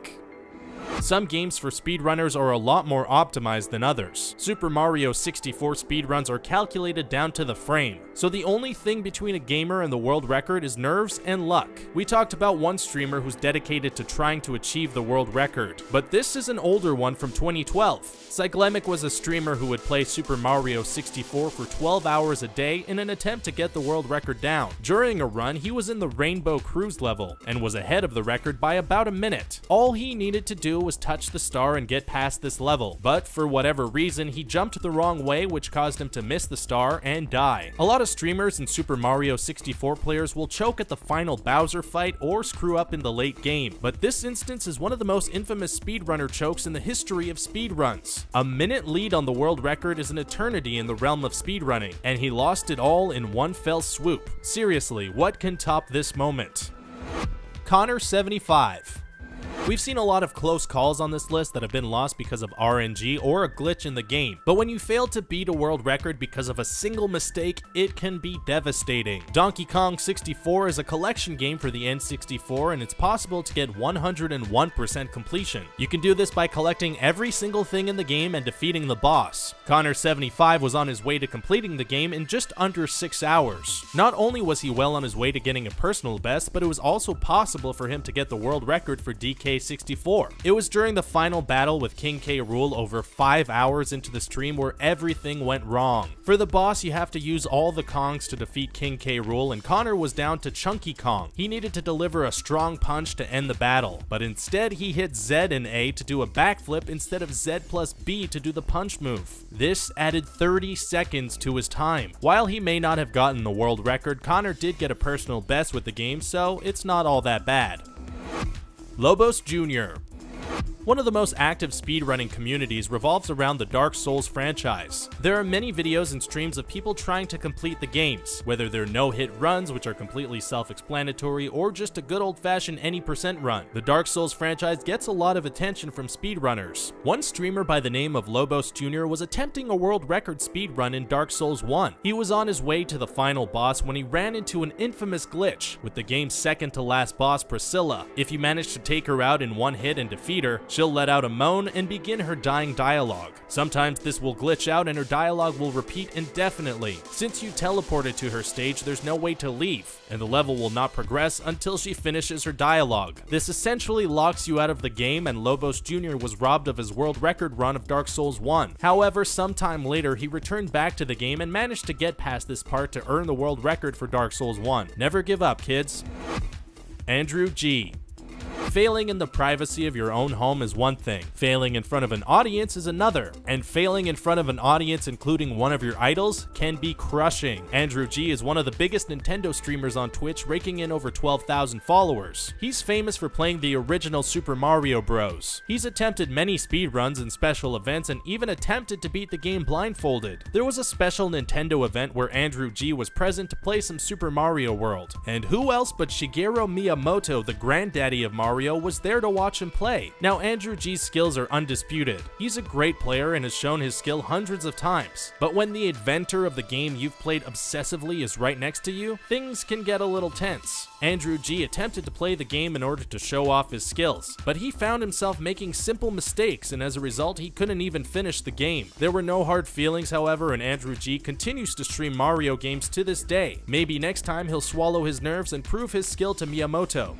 Some games for speedrunners are a lot more optimized than others. Super Mario 64 speedruns are calculated down to the frame, so the only thing between a gamer and the world record is nerves and luck. We talked about one streamer who's dedicated to trying to achieve the world record, but this is an older one from 2012. SKYRIM was a streamer who would play Super Mario 64 for 12 hours a day in an attempt to get the world record down. During a run, he was in the Rainbow Cruise level and was ahead of the record by about a minute. All he needed to do was touch the star and get past this level, but for whatever reason, he jumped the wrong way, which caused him to miss the star and die. A lot of streamers and Super Mario 64 players will choke at the final Bowser fight or screw up in the late game, but this instance is one of the most infamous speedrunner chokes in the history of speedruns. A minute lead on the world record is an eternity in the realm of speedrunning, and he lost it all in one fell swoop. Seriously, what can top this moment? Connor75. We've seen a lot of close calls on this list that have been lost because of RNG or a glitch in the game, but when you fail to beat a world record because of a single mistake, it can be devastating. Donkey Kong 64 is a collection game for the N64, and it's possible to get 101% completion. You can do this by collecting every single thing in the game and defeating the boss. Connor75 was on his way to completing the game in just under 6 hours. Not only was he well on his way to getting a personal best, but it was also possible for him to get the world record for DK64. It was during the final battle with King K. Rool over 5 hours into the stream where everything went wrong. For the boss, you have to use all the Kongs to defeat King K. Rool, and Connor was down to Chunky Kong. He needed to deliver a strong punch to end the battle, but instead he hit Z and A to do a backflip instead of Z plus B to do the punch move. This added 30 seconds to his time. While he may not have gotten the world record, Connor did get a personal best with the game, so it's not all that bad. Lobos Jr. One of the most active speedrunning communities revolves around the Dark Souls franchise. There are many videos and streams of people trying to complete the games, whether they're no-hit runs, which are completely self-explanatory, or just a good old-fashioned any percent run. The Dark Souls franchise gets a lot of attention from speedrunners. One streamer by the name of Lobos Jr. was attempting a world record speedrun in Dark Souls 1. He was on his way to the final boss when he ran into an infamous glitch with the game's second-to-last boss, Priscilla. If you manage to take her out in one hit and defeat her, she'll let out a moan and begin her dying dialogue. Sometimes this will glitch out and her dialogue will repeat indefinitely. Since you teleported to her stage, there's no way to leave, and the level will not progress until she finishes her dialogue. This essentially locks you out of the game, and Lobos Jr. was robbed of his world record run of Dark Souls 1. However, sometime later, he returned back to the game and managed to get past this part to earn the world record for Dark Souls 1. Never give up, kids. ANDREWG. Failing in the privacy of your own home is one thing, failing in front of an audience is another, and failing in front of an audience including one of your idols can be crushing. ANDREWG is one of the biggest Nintendo streamers on Twitch, raking in over 12,000 followers. He's famous for playing the original Super Mario Bros. He's attempted many speedruns and special events and even attempted to beat the game blindfolded. There was a special Nintendo event where ANDREWG was present to play some Super Mario World, and who else but Shigeru Miyamoto, the granddaddy of Mario, was there to watch him play. Now, ANDREWG's skills are undisputed. He's a great player and has shown his skill hundreds of times, but when the inventor of the game you've played obsessively is right next to you, things can get a little tense. ANDREWG attempted to play the game in order to show off his skills, but he found himself making simple mistakes, and as a result, he couldn't even finish the game. There were no hard feelings, however, and ANDREWG continues to stream Mario games to this day. Maybe next time he'll swallow his nerves and prove his skill to Miyamoto.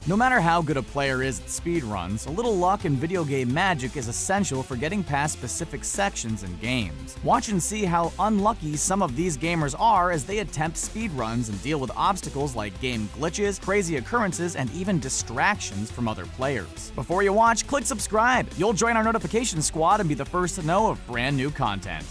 No matter how good a player is at speedruns, a little luck and video game magic is essential for getting past specific sections in games. Watch and see how unlucky some of these gamers are as they attempt speedruns and deal with obstacles like game glitches, crazy occurrences, and even distractions from other players. Before you watch, click subscribe. You'll join our notification squad and be the first to know of brand new content.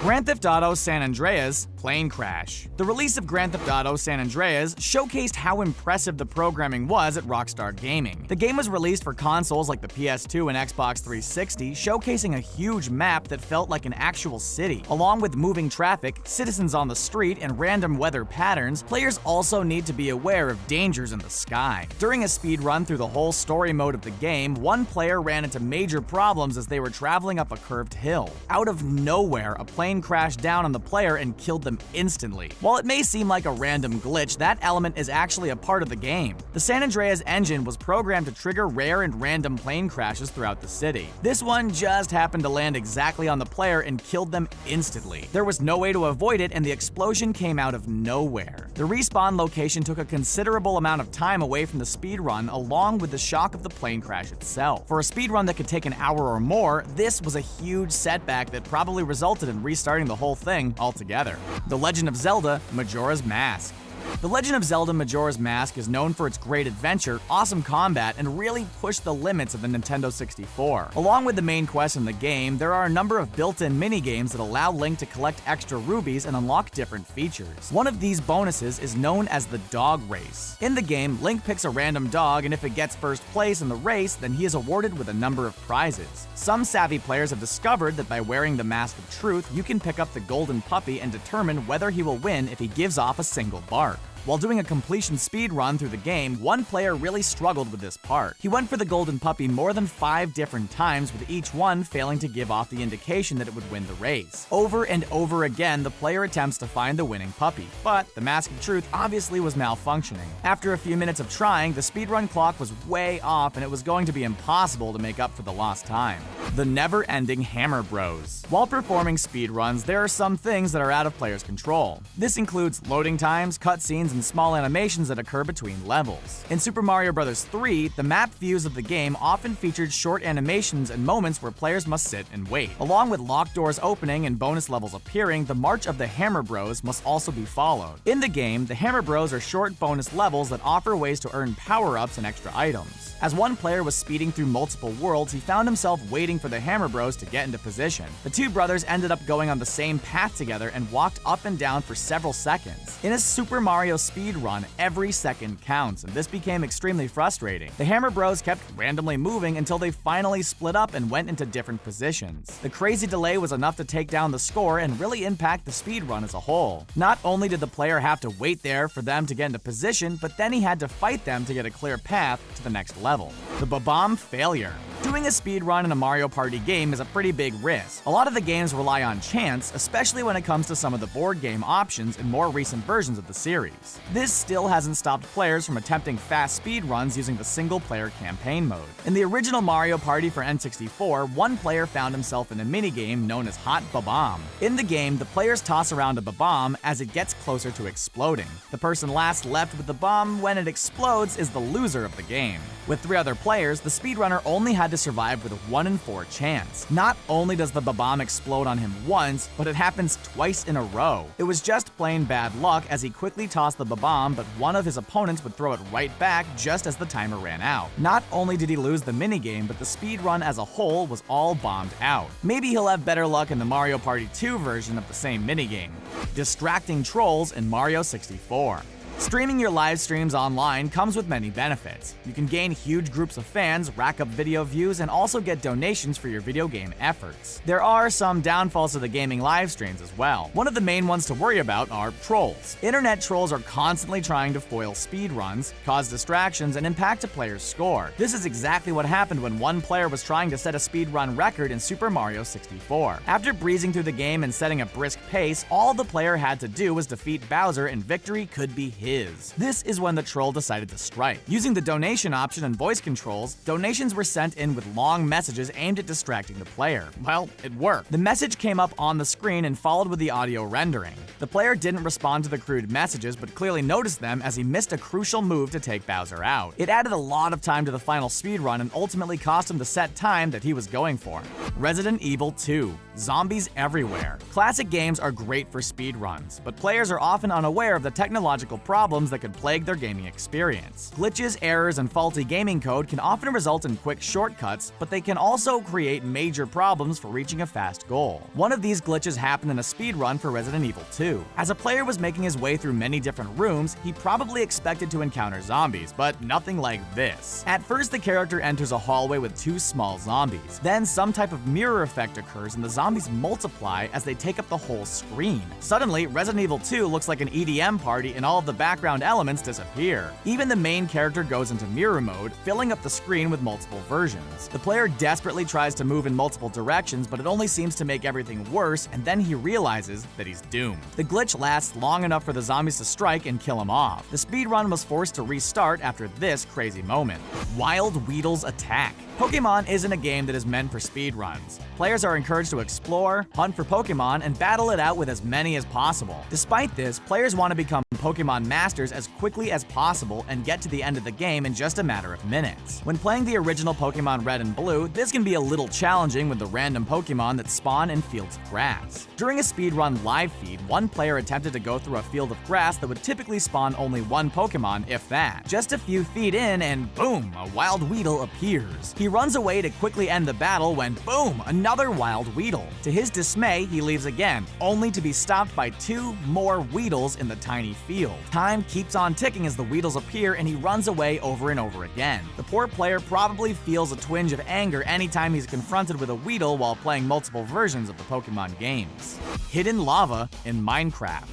Grand Theft Auto San Andreas Plane Crash. The release of Grand Theft Auto San Andreas showcased how impressive the programming was at Rockstar Gaming. The game was released for consoles like the PS2 and Xbox 360, showcasing a huge map that felt like an actual city. Along with moving traffic, citizens on the street, and random weather patterns, players also need to be aware of dangers in the sky. During a speed run through the whole story mode of the game, one player ran into major problems as they were traveling up a curved hill. Out of nowhere, a plane crashed down on the player and killed them instantly. While it may seem like a random glitch, that element is actually a part of the game. The San Andreas engine was programmed to trigger rare and random plane crashes throughout the city. This one just happened to land exactly on the player and killed them instantly. There was no way to avoid it, and the explosion came out of nowhere. The respawn location took a considerable amount of time away from the speedrun, along with the shock of the plane crash itself. For a speedrun that could take an hour or more, this was a huge setback that probably resulted in restarting the whole thing altogether. The Legend of Zelda Majora's Mask. The Legend of Zelda Majora's Mask is known for its great adventure, awesome combat, and really pushed the limits of the Nintendo 64. Along with the main quest in the game, there are a number of built-in mini-games that allow Link to collect extra rubies and unlock different features. One of these bonuses is known as the Dog Race. In the game, Link picks a random dog, and if it gets first place in the race, then he is awarded with a number of prizes. Some savvy players have discovered that by wearing the Mask of Truth, you can pick up the golden puppy and determine whether he will win if he gives off a single bark. While doing a completion speed run through the game, one player really struggled with this part. He went for the golden puppy more than 5 different times, with each one failing to give off the indication that it would win the race. Over and over again, the player attempts to find the winning puppy, but the Mask of Truth obviously was malfunctioning. After a few minutes of trying, the speedrun clock was way off and it was going to be impossible to make up for the lost time. The never-ending Hammer Bros. While performing speedruns, there are some things that are out of players' control. This includes loading times, cutscenes, and small animations that occur between levels. In Super Mario Bros. 3, the map views of the game often featured short animations and moments where players must sit and wait. Along with locked doors opening and bonus levels appearing, the march of the Hammer Bros must also be followed. In the game, the Hammer Bros are short bonus levels that offer ways to earn power-ups and extra items. As one player was speeding through multiple worlds, he found himself waiting for the Hammer Bros to get into position. The two brothers ended up going on the same path together and walked up and down for several seconds. In a Super Mario speedrun, every second counts, and this became extremely frustrating. The Hammer Bros kept randomly moving until they finally split up and went into different positions. The crazy delay was enough to take down the score and really impact the speedrun as a whole. Not only did the player have to wait there for them to get into position, but then he had to fight them to get a clear path to the next level. The Bob-omb Failure. Doing a speedrun in a Mario Party game is a pretty big risk. A lot of the games rely on chance, especially when it comes to some of the board game options in more recent versions of the series. This still hasn't stopped players from attempting fast speedruns using the single-player campaign mode. In the original Mario Party for N64, one player found himself in a minigame known as Hot Bob-omb. In the game, the players toss around a Bob-omb as it gets closer to exploding. The person last left with the bomb when it explodes is the loser of the game. With 3 other players, the speedrunner only had to survive with a 1 in 4 chance. Not only does the Bob-omb explode on him once, but it happens twice in a row. It was just plain bad luck as he quickly tossed the Bob-omb, but one of his opponents would throw it right back just as the timer ran out. Not only did he lose the minigame, but the speedrun as a whole was all bombed out. Maybe he'll have better luck in the Mario Party 2 version of the same minigame. Distracting trolls in Mario 64. Streaming your live streams online comes with many benefits. You can gain huge groups of fans, rack up video views, and also get donations for your video game efforts. There are some downfalls to the gaming live streams as well. One of the main ones to worry about are trolls. Internet trolls are constantly trying to foil speedruns, cause distractions, and impact a player's score. This is exactly what happened when one player was trying to set a speedrun record in Super Mario 64. After breezing through the game and setting a brisk pace, all the player had to do was defeat Bowser and victory could be his. This is when the troll decided to strike. Using the donation option and voice controls, donations were sent in with long messages aimed at distracting the player. Well, it worked. The message came up on the screen and followed with the audio rendering. The player didn't respond to the crude messages, but clearly noticed them as he missed a crucial move to take Bowser out. It added a lot of time to the final speedrun and ultimately cost him the set time that he was going for. Resident Evil 2. Zombies everywhere. Classic games are great for speedruns, but players are often unaware of the technological problems problems that could plague their gaming experience. Glitches, errors, and faulty gaming code can often result in quick shortcuts, but they can also create major problems for reaching a fast goal. One of these glitches happened in a speedrun for Resident Evil 2. As a player was making his way through many different rooms, he probably expected to encounter zombies, but nothing like this. At first, the character enters a hallway with 2 small zombies. Then some type of mirror effect occurs and the zombies multiply as they take up the whole screen. Suddenly, Resident Evil 2 looks like an EDM party and all of the background elements disappear. Even the main character goes into mirror mode, filling up the screen with multiple versions. The player desperately tries to move in multiple directions, but it only seems to make everything worse, and then he realizes that he's doomed. The glitch lasts long enough for the zombies to strike and kill him off. The speedrun was forced to restart after this crazy moment. Wild Weedle's attack. Pokemon isn't a game that is meant for speedruns. Players are encouraged to explore, hunt for Pokemon, and battle it out with as many as possible. Despite this, players want to become Pokemon masters as quickly as possible and get to the end of the game in just a matter of minutes. When playing the original Pokemon Red and Blue, this can be a little challenging with the random Pokemon that spawn in fields of grass. During a speedrun live feed, one player attempted to go through a field of grass that would typically spawn only one Pokemon, if that. Just a few feet in, and boom, a Wild Weedle appears. He runs away to quickly end the battle when, boom, another Wild Weedle. To his dismay, he leaves again, only to be stopped by 2 more Weedles in the tiny field. Time keeps on ticking as the Weedles appear and he runs away over and over again. The poor player probably feels a twinge of anger anytime he's confronted with a Weedle while playing multiple versions of the Pokemon games. Hidden lava in Minecraft.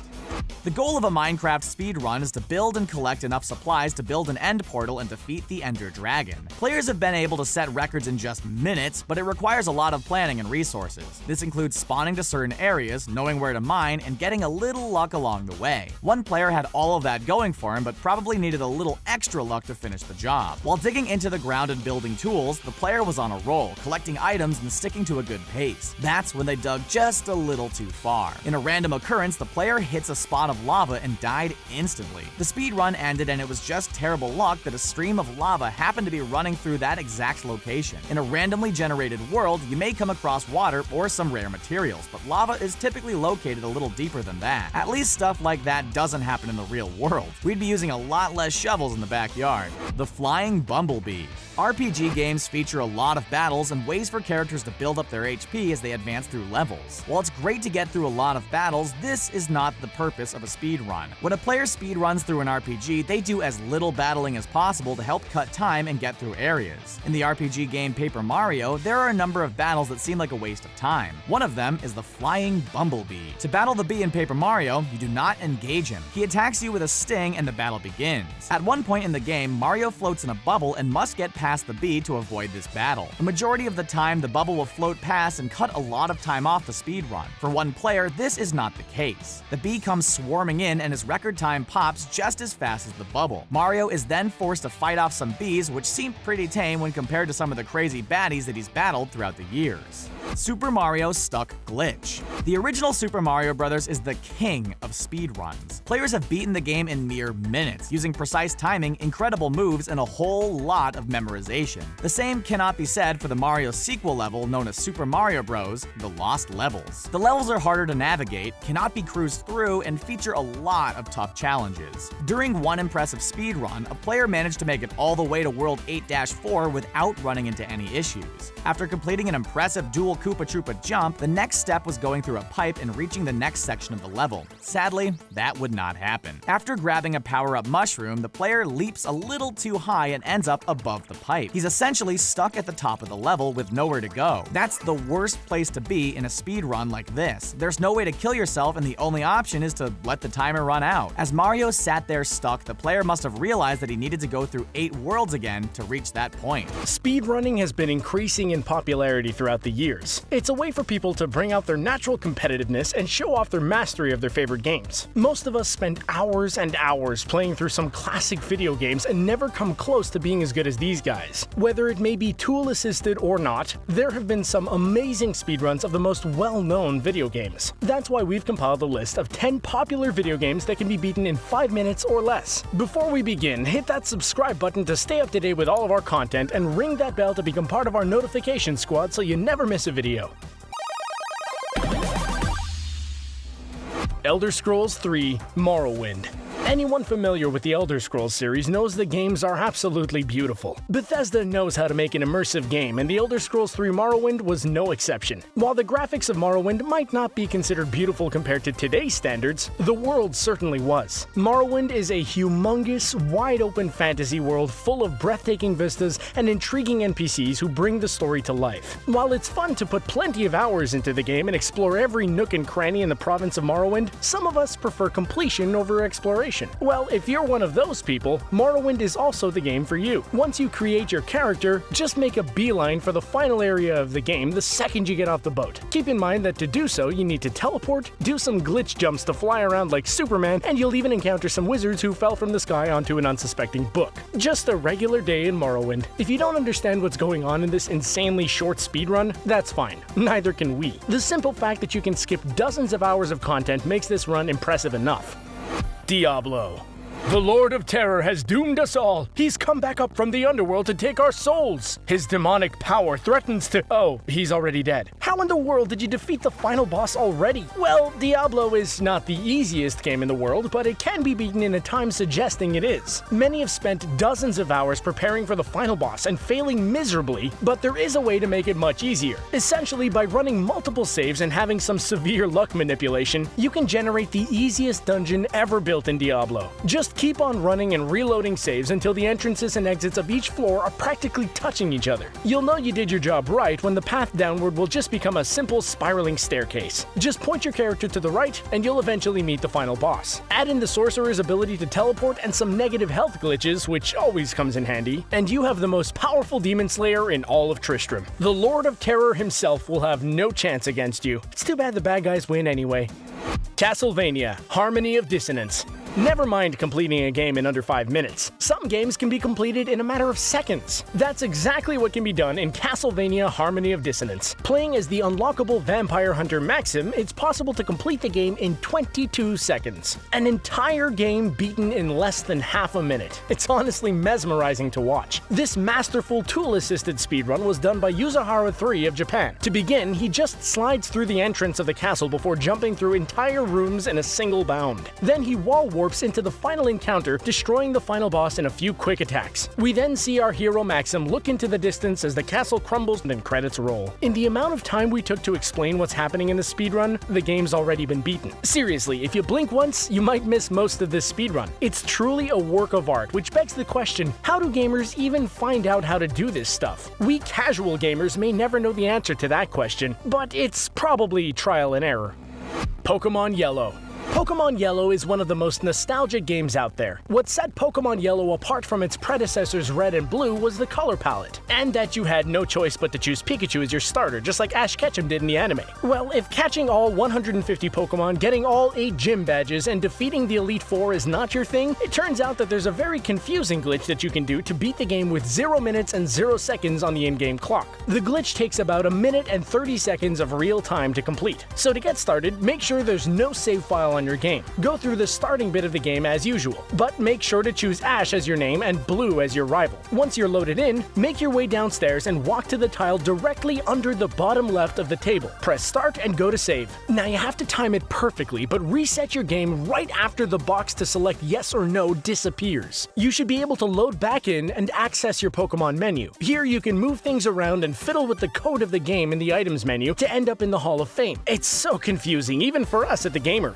The goal of a Minecraft speedrun is to build and collect enough supplies to build an end portal and defeat the Ender Dragon. Players have been able to set records in just minutes, but it requires a lot of planning and resources. This includes spawning to certain areas, knowing where to mine, and getting a little luck along the way. One player had all of that going for him, but probably needed a little extra luck to finish the job. While digging into the ground and building tools, the player was on a roll, collecting items and sticking to a good pace. That's when they dug just a little too far. In a random occurrence, the player hits a spot of lava and died instantly. The speedrun ended and it was just terrible luck that a stream of lava happened to be running through that exact location. In a randomly generated world, you may come across water or some rare materials, but lava is typically located a little deeper than that. At least stuff like that doesn't happen in the real world. We'd be using a lot less shovels in the backyard. The Flying Bumblebee. RPG games feature a lot of battles and ways for characters to build up their HP as they advance through levels. While it's great to get through a lot of battles, this is not the purpose of a speedrun. When a player speedruns through an RPG, they do as little battling as possible to help cut time and get through areas. In the RPG game Paper Mario, there are a number of battles that seem like a waste of time. One of them is the Flying Bumblebee. To battle the bee in Paper Mario, you do not engage him. He attacks you with a sting and the battle begins. At one point in the game, Mario floats in a bubble and must get past the bee to avoid this battle. The majority of the time, the bubble will float past and cut a lot of time off the speedrun. For one player, this is not the case. The bee comes swarming in and his record time pops just as fast as the bubble. Mario is then forced to fight off some bees, which seem pretty tame when compared to some of the crazy baddies that he's battled throughout the years. Super Mario Stuck Glitch. The original Super Mario Bros. Is the king of speedruns. Players have beaten the game in mere minutes, using precise timing, incredible moves, and a whole lot of memorization. The same cannot be said for the Mario sequel level known as Super Mario Bros. The Lost Levels. The levels are harder to navigate, cannot be cruised through, and feature a lot of tough challenges. During one impressive speedrun, a player managed to make it all the way to World 8-4 without running into any issues. After completing an impressive dual Koopa Troopa jump, the next step was going through a pipe and reaching the next section of the level. Sadly, that would not happen. After grabbing a power-up mushroom, the player leaps a little too high and ends up above the pipe. He's essentially stuck at the top of the level with nowhere to go. That's the worst place to be in a speedrun like this. There's no way to kill yourself and the only option is to let the timer run out. As Mario sat there stuck, the player must have realized that he needed to go through 8 worlds again to reach that point. Speedrunning has been increasing in popularity throughout the years. It's a way for people to bring out their natural competitiveness and show off their mastery of their favorite games. Most of us spend hours and hours playing through some classic video games and never come close to being as good as these guys. Whether it may be tool-assisted or not, there have been some amazing speedruns of the most well-known video games. That's why we've compiled a list of 10 popular video games that can be beaten in 5 minutes or less. Before we begin, hit that subscribe button to stay up to date with all of our content and ring that bell to become part of our notification squad so you never miss a video. Elder Scrolls 3: Morrowind. Anyone familiar with the Elder Scrolls series knows the games are absolutely beautiful. Bethesda knows how to make an immersive game, and the Elder Scrolls 3 Morrowind was no exception. While the graphics of Morrowind might not be considered beautiful compared to today's standards, the world certainly was. Morrowind is a humongous, wide-open fantasy world full of breathtaking vistas and intriguing NPCs who bring the story to life. While it's fun to put plenty of hours into the game and explore every nook and cranny in the province of Morrowind, some of us prefer completion over exploration. Well, if you're one of those people, Morrowind is also the game for you. Once you create your character, just make a beeline for the final area of the game the second you get off the boat. Keep in mind that to do so, you need to teleport, do some glitch jumps to fly around like Superman, and you'll even encounter some wizards who fell from the sky onto an unsuspecting book. Just a regular day in Morrowind. If you don't understand what's going on in this insanely short speedrun, that's fine. Neither can we. The simple fact that you can skip dozens of hours of content makes this run impressive enough. Diablo. The Lord of Terror has doomed us all. He's come back up from the underworld to take our souls. His demonic power threatens to— oh, he's already dead. How in the world did you defeat the final boss already? Well, Diablo is not the easiest game in the world, but it can be beaten in a time suggesting it is. Many have spent dozens of hours preparing for the final boss and failing miserably, but there is a way to make it much easier. Essentially, by running multiple saves and having some severe luck manipulation, you can generate the easiest dungeon ever built in Diablo. Just keep on running and reloading saves until the entrances and exits of each floor are practically touching each other. You'll know you did your job right when the path downward will just become a simple spiraling staircase. Just point your character to the right and you'll eventually meet the final boss. Add in the sorcerer's ability to teleport and some negative health glitches, which always comes in handy, and you have the most powerful demon slayer in all of Tristram. The Lord of Terror himself will have no chance against you. It's too bad the bad guys win anyway. Castlevania: Harmony of Dissonance. Never mind completing a game in under 5 minutes. Some games can be completed in a matter of seconds. That's exactly what can be done in Castlevania: Harmony of Dissonance. Playing as the unlockable vampire hunter Maxim, it's possible to complete the game in 22 seconds. An entire game beaten in less than half a minute. It's honestly mesmerizing to watch. This masterful tool-assisted speedrun was done by Yuzahara 3 of Japan. To begin, he just slides through the entrance of the castle before jumping through entire rooms in a single bound. Then he wall warps into the final encounter, destroying the final boss in a few quick attacks. We then see our hero Maxim look into the distance as the castle crumbles and then credits roll. In the amount of time we took to explain what's happening in the speedrun, the game's already been beaten. Seriously, if you blink once, you might miss most of this speedrun. It's truly a work of art, which begs the question, how do gamers even find out how to do this stuff? We casual gamers may never know the answer to that question, but it's probably trial and error. Pokemon Yellow. Pokemon Yellow is one of the most nostalgic games out there. What set Pokemon Yellow apart from its predecessors Red and Blue was the color palette, and that you had no choice but to choose Pikachu as your starter, just like Ash Ketchum did in the anime. Well, if catching all 150 Pokemon, getting all 8 gym badges, and defeating the Elite Four is not your thing, it turns out that there's a very confusing glitch that you can do to beat the game with 0 minutes and 0 seconds on the in-game clock. The glitch takes about 1 minute and 30 seconds of real time to complete. So to get started, make sure there's no save file on your game. Go through the starting bit of the game as usual, but make sure to choose Ash as your name and Blue as your rival. Once you're loaded in, make your way downstairs and walk to the tile directly under the bottom left of the table. Press start and go to save. Now you have to time it perfectly, but reset your game right after the box to select yes or no disappears. You should be able to load back in and access your Pokemon menu. Here you can move things around and fiddle with the code of the game in the items menu to end up in the Hall of Fame. It's so confusing, even for us at The Gamer.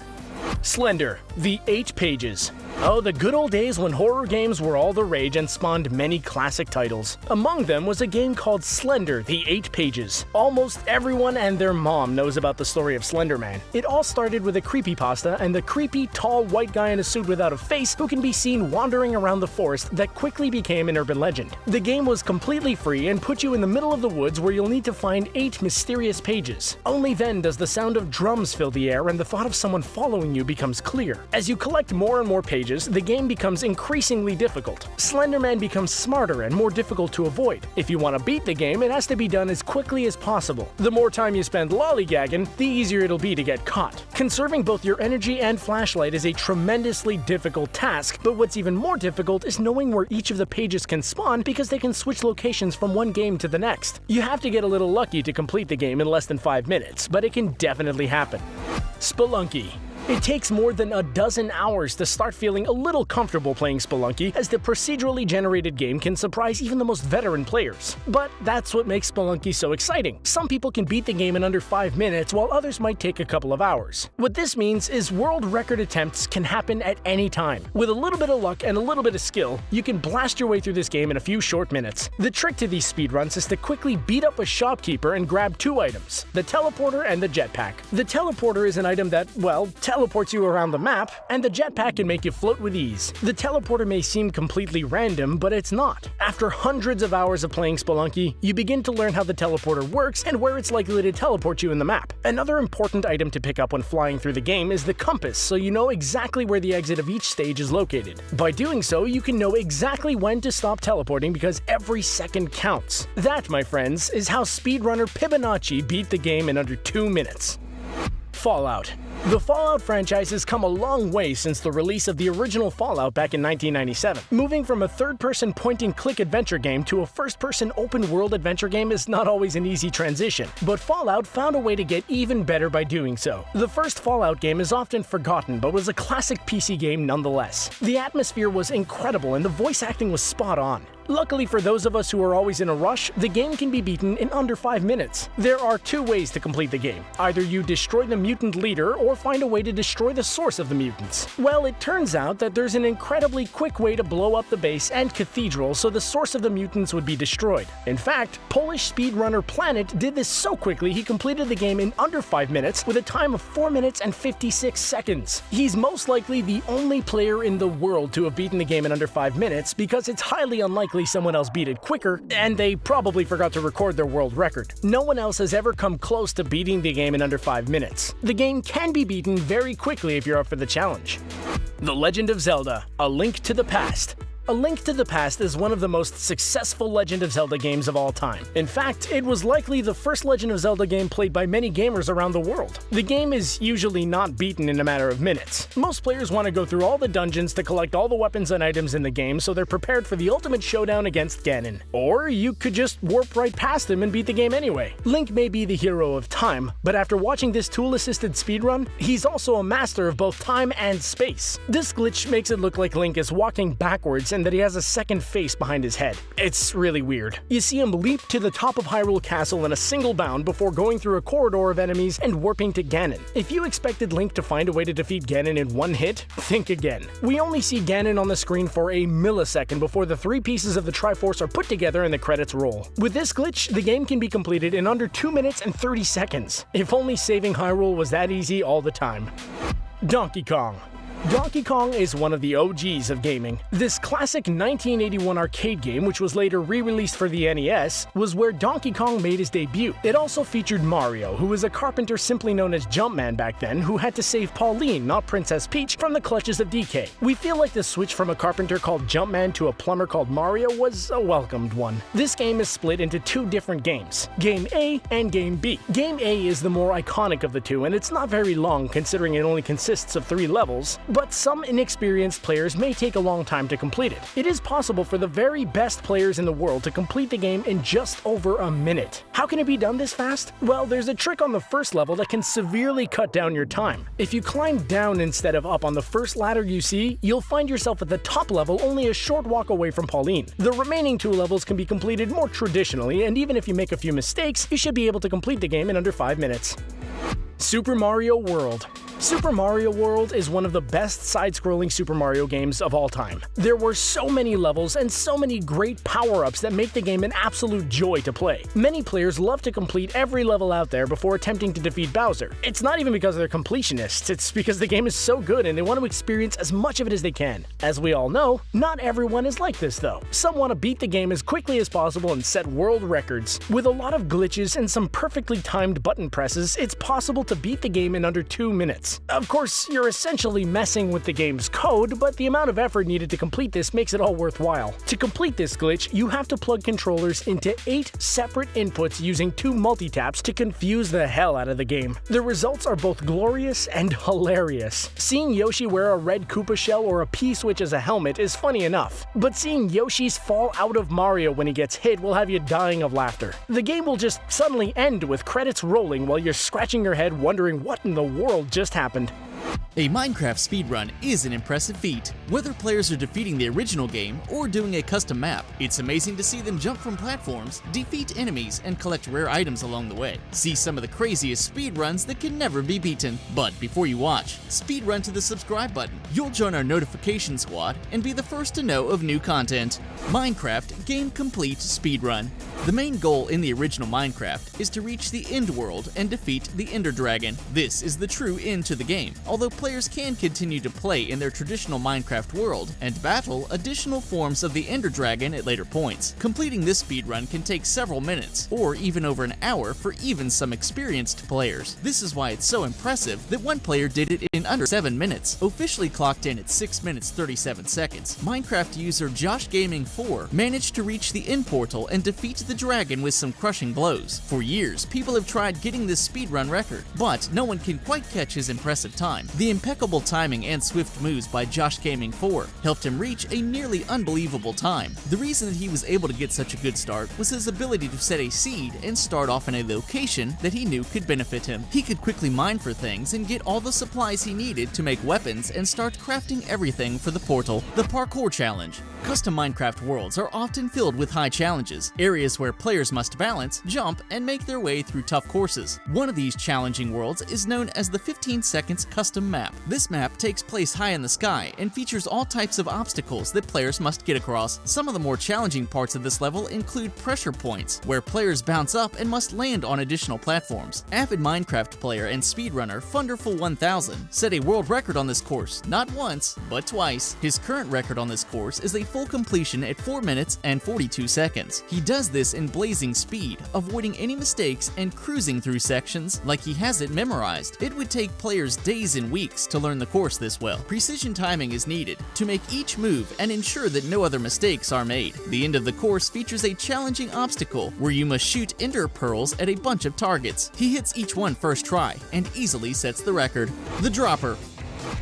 Slender: The 8 Pages. Oh, the good old days when horror games were all the rage and spawned many classic titles. Among them was a game called Slender: The 8 Pages. Almost everyone and their mom knows about the story of Slender Man. It all started with a creepypasta and the creepy, tall, white guy in a suit without a face who can be seen wandering around the forest that quickly became an urban legend. The game was completely free and put you in the middle of the woods where you'll need to find 8 mysterious pages. Only then does the sound of drums fill the air and the thought of someone following you becomes clear. As you collect more and more pages, the game becomes increasingly difficult. Slender Man becomes smarter and more difficult to avoid. If you want to beat the game, it has to be done as quickly as possible. The more time you spend lollygagging, the easier it'll be to get caught. Conserving both your energy and flashlight is a tremendously difficult task, but what's even more difficult is knowing where each of the pages can spawn because they can switch locations from one game to the next. You have to get a little lucky to complete the game in less than 5 minutes, but it can definitely happen. Spelunky. It takes more than a dozen hours to start feeling a little comfortable playing Spelunky, as the procedurally generated game can surprise even the most veteran players. But that's what makes Spelunky so exciting. Some people can beat the game in under 5 minutes, while others might take a couple of hours. What this means is world record attempts can happen at any time. With a little bit of luck and a little bit of skill, you can blast your way through this game in a few short minutes. The trick to these speedruns is to quickly beat up a shopkeeper and grab 2 items, the teleporter and the jetpack. The teleporter is an item that, well, teleports you around the map, and the jetpack can make you float with ease. The teleporter may seem completely random, but it's not. After hundreds of hours of playing Spelunky, you begin to learn how the teleporter works and where it's likely to teleport you in the map. Another important item to pick up when flying through the game is the compass, so you know exactly where the exit of each stage is located. By doing so, you can know exactly when to stop teleporting because every second counts. That, my friends, is how speedrunner Fibonacci beat the game in under 2 minutes. Fallout. The Fallout franchise has come a long way since the release of the original Fallout back in 1997. Moving from a third-person point-and-click adventure game to a first-person open-world adventure game is not always an easy transition, but Fallout found a way to get even better by doing so. The first Fallout game is often forgotten, but was a classic PC game nonetheless. The atmosphere was incredible and the voice acting was spot on. Luckily for those of us who are always in a rush, the game can be beaten in under 5 minutes. There are 2 ways to complete the game. Either you destroy the mutant leader or find a way to destroy the source of the mutants. Well, it turns out that there's an incredibly quick way to blow up the base and cathedral so the source of the mutants would be destroyed. In fact, Polish speedrunner Planet did this so quickly he completed the game in under 5 minutes with a time of 4 minutes and 56 seconds. He's most likely the only player in the world to have beaten the game in under 5 minutes because it's highly unlikely someone else beat it quicker, and they probably forgot to record their world record. No one else has ever come close to beating the game in under 5 minutes. The game can be beaten very quickly if you're up for the challenge. The Legend of Zelda: A Link to the Past. A Link to the Past is one of the most successful Legend of Zelda games of all time. In fact, it was likely the first Legend of Zelda game played by many gamers around the world. The game is usually not beaten in a matter of minutes. Most players want to go through all the dungeons to collect all the weapons and items in the game so they're prepared for the ultimate showdown against Ganon. Or you could just warp right past him and beat the game anyway. Link may be the hero of time, but after watching this tool-assisted speedrun, he's also a master of both time and space. This glitch makes it look like Link is walking backwards and that he has a second face behind his head. It's really weird. You see him leap to the top of Hyrule Castle in a single bound before going through a corridor of enemies and warping to Ganon. If you expected Link to find a way to defeat Ganon in one hit, think again. We only see Ganon on the screen for a millisecond before the 3 pieces of the Triforce are put together and the credits roll. With this glitch, the game can be completed in under 2 minutes and 30 seconds. If only saving Hyrule was that easy all the time. Donkey Kong. Donkey Kong is one of the OGs of gaming. This classic 1981 arcade game, which was later re-released for the NES, was where Donkey Kong made his debut. It also featured Mario, who was a carpenter simply known as Jumpman back then, who had to save Pauline, not Princess Peach, from the clutches of DK. We feel like the switch from a carpenter called Jumpman to a plumber called Mario was a welcomed one. This game is split into 2 different games, Game A and Game B. Game A is the more iconic of the 2, and it's not very long considering it only consists of 3 levels, but some inexperienced players may take a long time to complete it. It is possible for the very best players in the world to complete the game in just over a minute. How can it be done this fast? Well, there's a trick on the first level that can severely cut down your time. If you climb down instead of up on the first ladder you see, you'll find yourself at the top level only a short walk away from Pauline. The remaining 2 levels can be completed more traditionally, and even if you make a few mistakes, you should be able to complete the game in under 5 minutes. Super Mario World. Super Mario World is one of the best side-scrolling Super Mario games of all time. There were so many levels and so many great power-ups that make the game an absolute joy to play. Many players love to complete every level out there before attempting to defeat Bowser. It's not even because they're completionists, it's because the game is so good and they want to experience as much of it as they can. As we all know, not everyone is like this though. Some want to beat the game as quickly as possible and set world records. With a lot of glitches and some perfectly timed button presses, it's possible to beat the game in under 2 minutes. Of course, you're essentially messing with the game's code, but the amount of effort needed to complete this makes it all worthwhile. To complete this glitch, you have to plug controllers into 8 separate inputs using 2 multi-taps to confuse the hell out of the game. The results are both glorious and hilarious. Seeing Yoshi wear a red Koopa shell or a P-switch as a helmet is funny enough, but seeing Yoshi's fall out of Mario when he gets hit will have you dying of laughter. The game will just suddenly end with credits rolling while you're scratching your head wondering what in the world just happened. A Minecraft speedrun is an impressive feat. Whether players are defeating the original game or doing a custom map, it's amazing to see them jump from platforms, defeat enemies, and collect rare items along the way. See some of the craziest speedruns that can never be beaten. But before you watch, speedrun to the subscribe button. You'll join our notification squad and be the first to know of new content. Minecraft Game Complete Speedrun. The main goal in the original Minecraft is to reach the end world and defeat the Ender Dragon. This is the true end to the game, although players can continue to play in their traditional Minecraft world and battle additional forms of the Ender Dragon at later points. Completing this speedrun can take several minutes, or even over an hour for even some experienced players. This is why it's so impressive that one player did it in under 7 minutes, officially clocked in at 6 minutes 37 seconds. Minecraft user JoshGaming4 managed to reach the end portal and defeat the dragon with some crushing blows. For years, people have tried getting this speedrun record, but no one can quite catch his impressive time. The impeccable timing and swift moves by JoshGaming4 helped him reach a nearly unbelievable time. The reason that he was able to get such a good start was his ability to set a seed and start off in a location that he knew could benefit him. He could quickly mine for things and get all the supplies he needed to make weapons and start crafting everything for the portal. The Parkour Challenge. Custom Minecraft worlds are often filled with high challenges, areas where players must balance, jump, and make their way through tough courses. One of these challenging worlds is known as the 15 Seconds Custom Map. This map takes place high in the sky and features all types of obstacles that players must get across. Some of the more challenging parts of this level include pressure points, where players bounce up and must land on additional platforms. Avid Minecraft player and speedrunner Funderful1000 set a world record on this course, not once, but twice. His current record on this course is a full completion at 4 minutes and 42 seconds. He does this in blazing speed, avoiding any mistakes and cruising through sections like he has it memorized. It would take players days and weeks to learn the course this well. Precision timing is needed to make each move and ensure that no other mistakes are made. The end of the course features a challenging obstacle where you must shoot ender pearls at a bunch of targets. He hits each one first try and easily sets the record. The Dropper.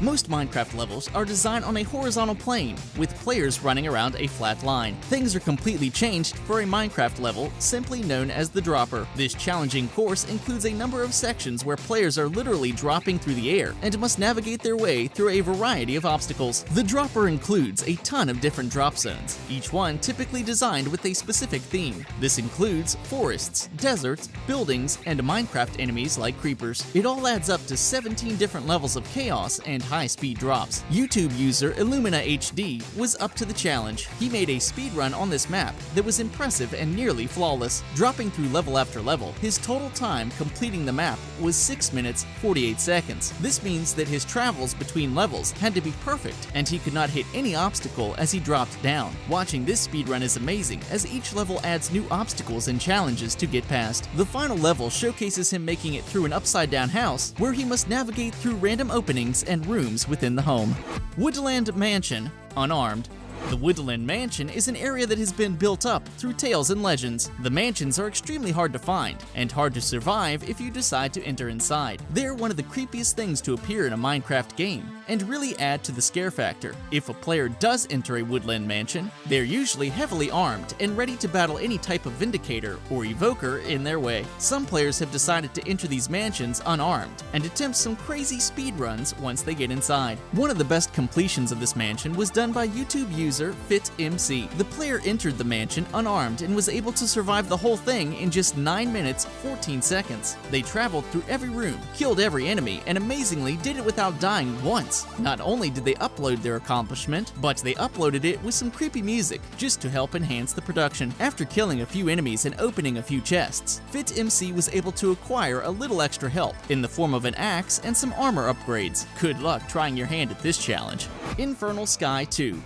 Most Minecraft levels are designed on a horizontal plane, with players running around a flat line. Things are completely changed for a Minecraft level, simply known as the Dropper. This challenging course includes a number of sections where players are literally dropping through the air and must navigate their way through a variety of obstacles. The Dropper includes a ton of different drop zones, each one typically designed with a specific theme. This includes forests, deserts, buildings, and Minecraft enemies like creepers. It all adds up to 17 different levels of chaos and high-speed drops. YouTube user Illumina HD was up to the challenge. He made a speedrun on this map that was impressive and nearly flawless. Dropping through level after level, his total time completing the map was 6 minutes 48 seconds. This means that his travels between levels had to be perfect, and he could not hit any obstacle as he dropped down. Watching this speedrun is amazing, as each level adds new obstacles and challenges to get past. The final level showcases him making it through an upside-down house, where he must navigate through random openings and rooms within the home. Woodland Mansion, unarmed. The Woodland Mansion is an area that has been built up through tales and legends. The mansions are extremely hard to find, and hard to survive if you decide to enter inside. They're one of the creepiest things to appear in a Minecraft game, and really add to the scare factor. If a player does enter a Woodland Mansion, they're usually heavily armed and ready to battle any type of Vindicator or Evoker in their way. Some players have decided to enter these mansions unarmed, and attempt some crazy speedruns once they get inside. One of the best completions of this mansion was done by YouTube user FitMC. The player entered the mansion unarmed and was able to survive the whole thing in just 9 minutes 14 seconds. They traveled through every room, killed every enemy, and amazingly did it without dying once. Not only did they upload their accomplishment, but they uploaded it with some creepy music just to help enhance the production. After killing a few enemies and opening a few chests, FitMC was able to acquire a little extra help in the form of an axe and some armor upgrades. Good luck trying your hand at this challenge. Infernal Sky 2.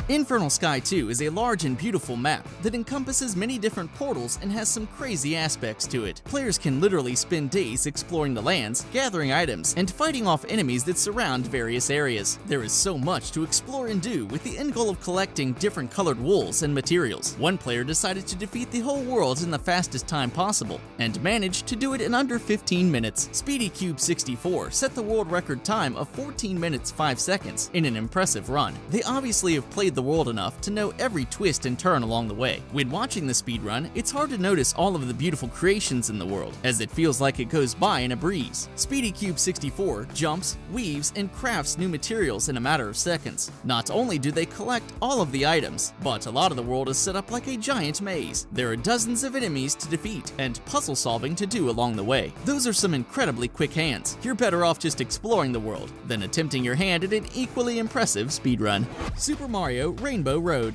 Infernal Sky 2 is a large and beautiful map that encompasses many different portals and has some crazy aspects to it. Players can literally spend days exploring the lands, gathering items, and fighting off enemies that surround various areas. There is so much to explore and do, with the end goal of collecting different colored wools and materials. One player decided to defeat the whole world in the fastest time possible, and managed to do it in under 15 minutes. SpeedyCube64 set the world record time of 14 minutes 5 seconds in an impressive run. They obviously have played played the world enough to know every twist and turn along the way. When watching the speedrun, it's hard to notice all of the beautiful creations in the world, as it feels like it goes by in a breeze. SpeedyCube64 jumps, weaves, and crafts new materials in a matter of seconds. Not only do they collect all of the items, but a lot of the world is set up like a giant maze. There are dozens of enemies to defeat, and puzzle solving to do along the way. Those are some incredibly quick hands. You're better off just exploring the world than attempting your hand at an equally impressive speedrun. Super Mario Rainbow Road.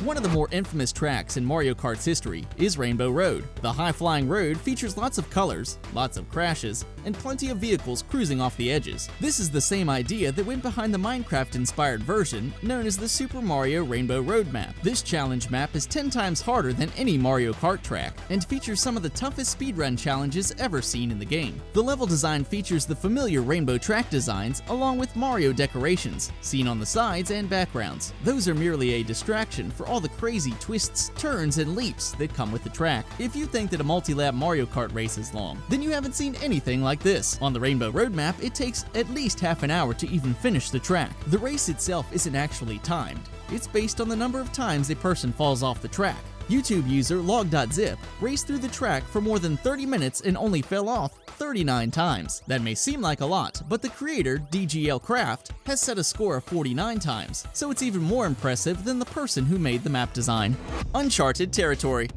One of the more infamous tracks in Mario Kart's history is Rainbow Road. The high-flying road features lots of colors, lots of crashes, and plenty of vehicles cruising off the edges. This is the same idea that went behind the Minecraft-inspired version known as the Super Mario Rainbow Road map. This challenge map is 10 times harder than any Mario Kart track and features some of the toughest speedrun challenges ever seen in the game. The level design features the familiar rainbow track designs along with Mario decorations seen on the sides and backgrounds. Those are merely a distraction for all the crazy twists, turns, and leaps that come with the track. If you think that a multi-lap Mario Kart race is long, then you haven't seen anything like this. On the Rainbow Road map, it takes at least half an hour to even finish the track. The race itself isn't actually timed. It's based on the number of times a person falls off the track. YouTube user log.zip raced through the track for more than 30 minutes and only fell off 39 times. That may seem like a lot, but the creator, DGL Craft, has set a score of 49 times, so it's even more impressive than the person who made the map design. Uncharted Territory.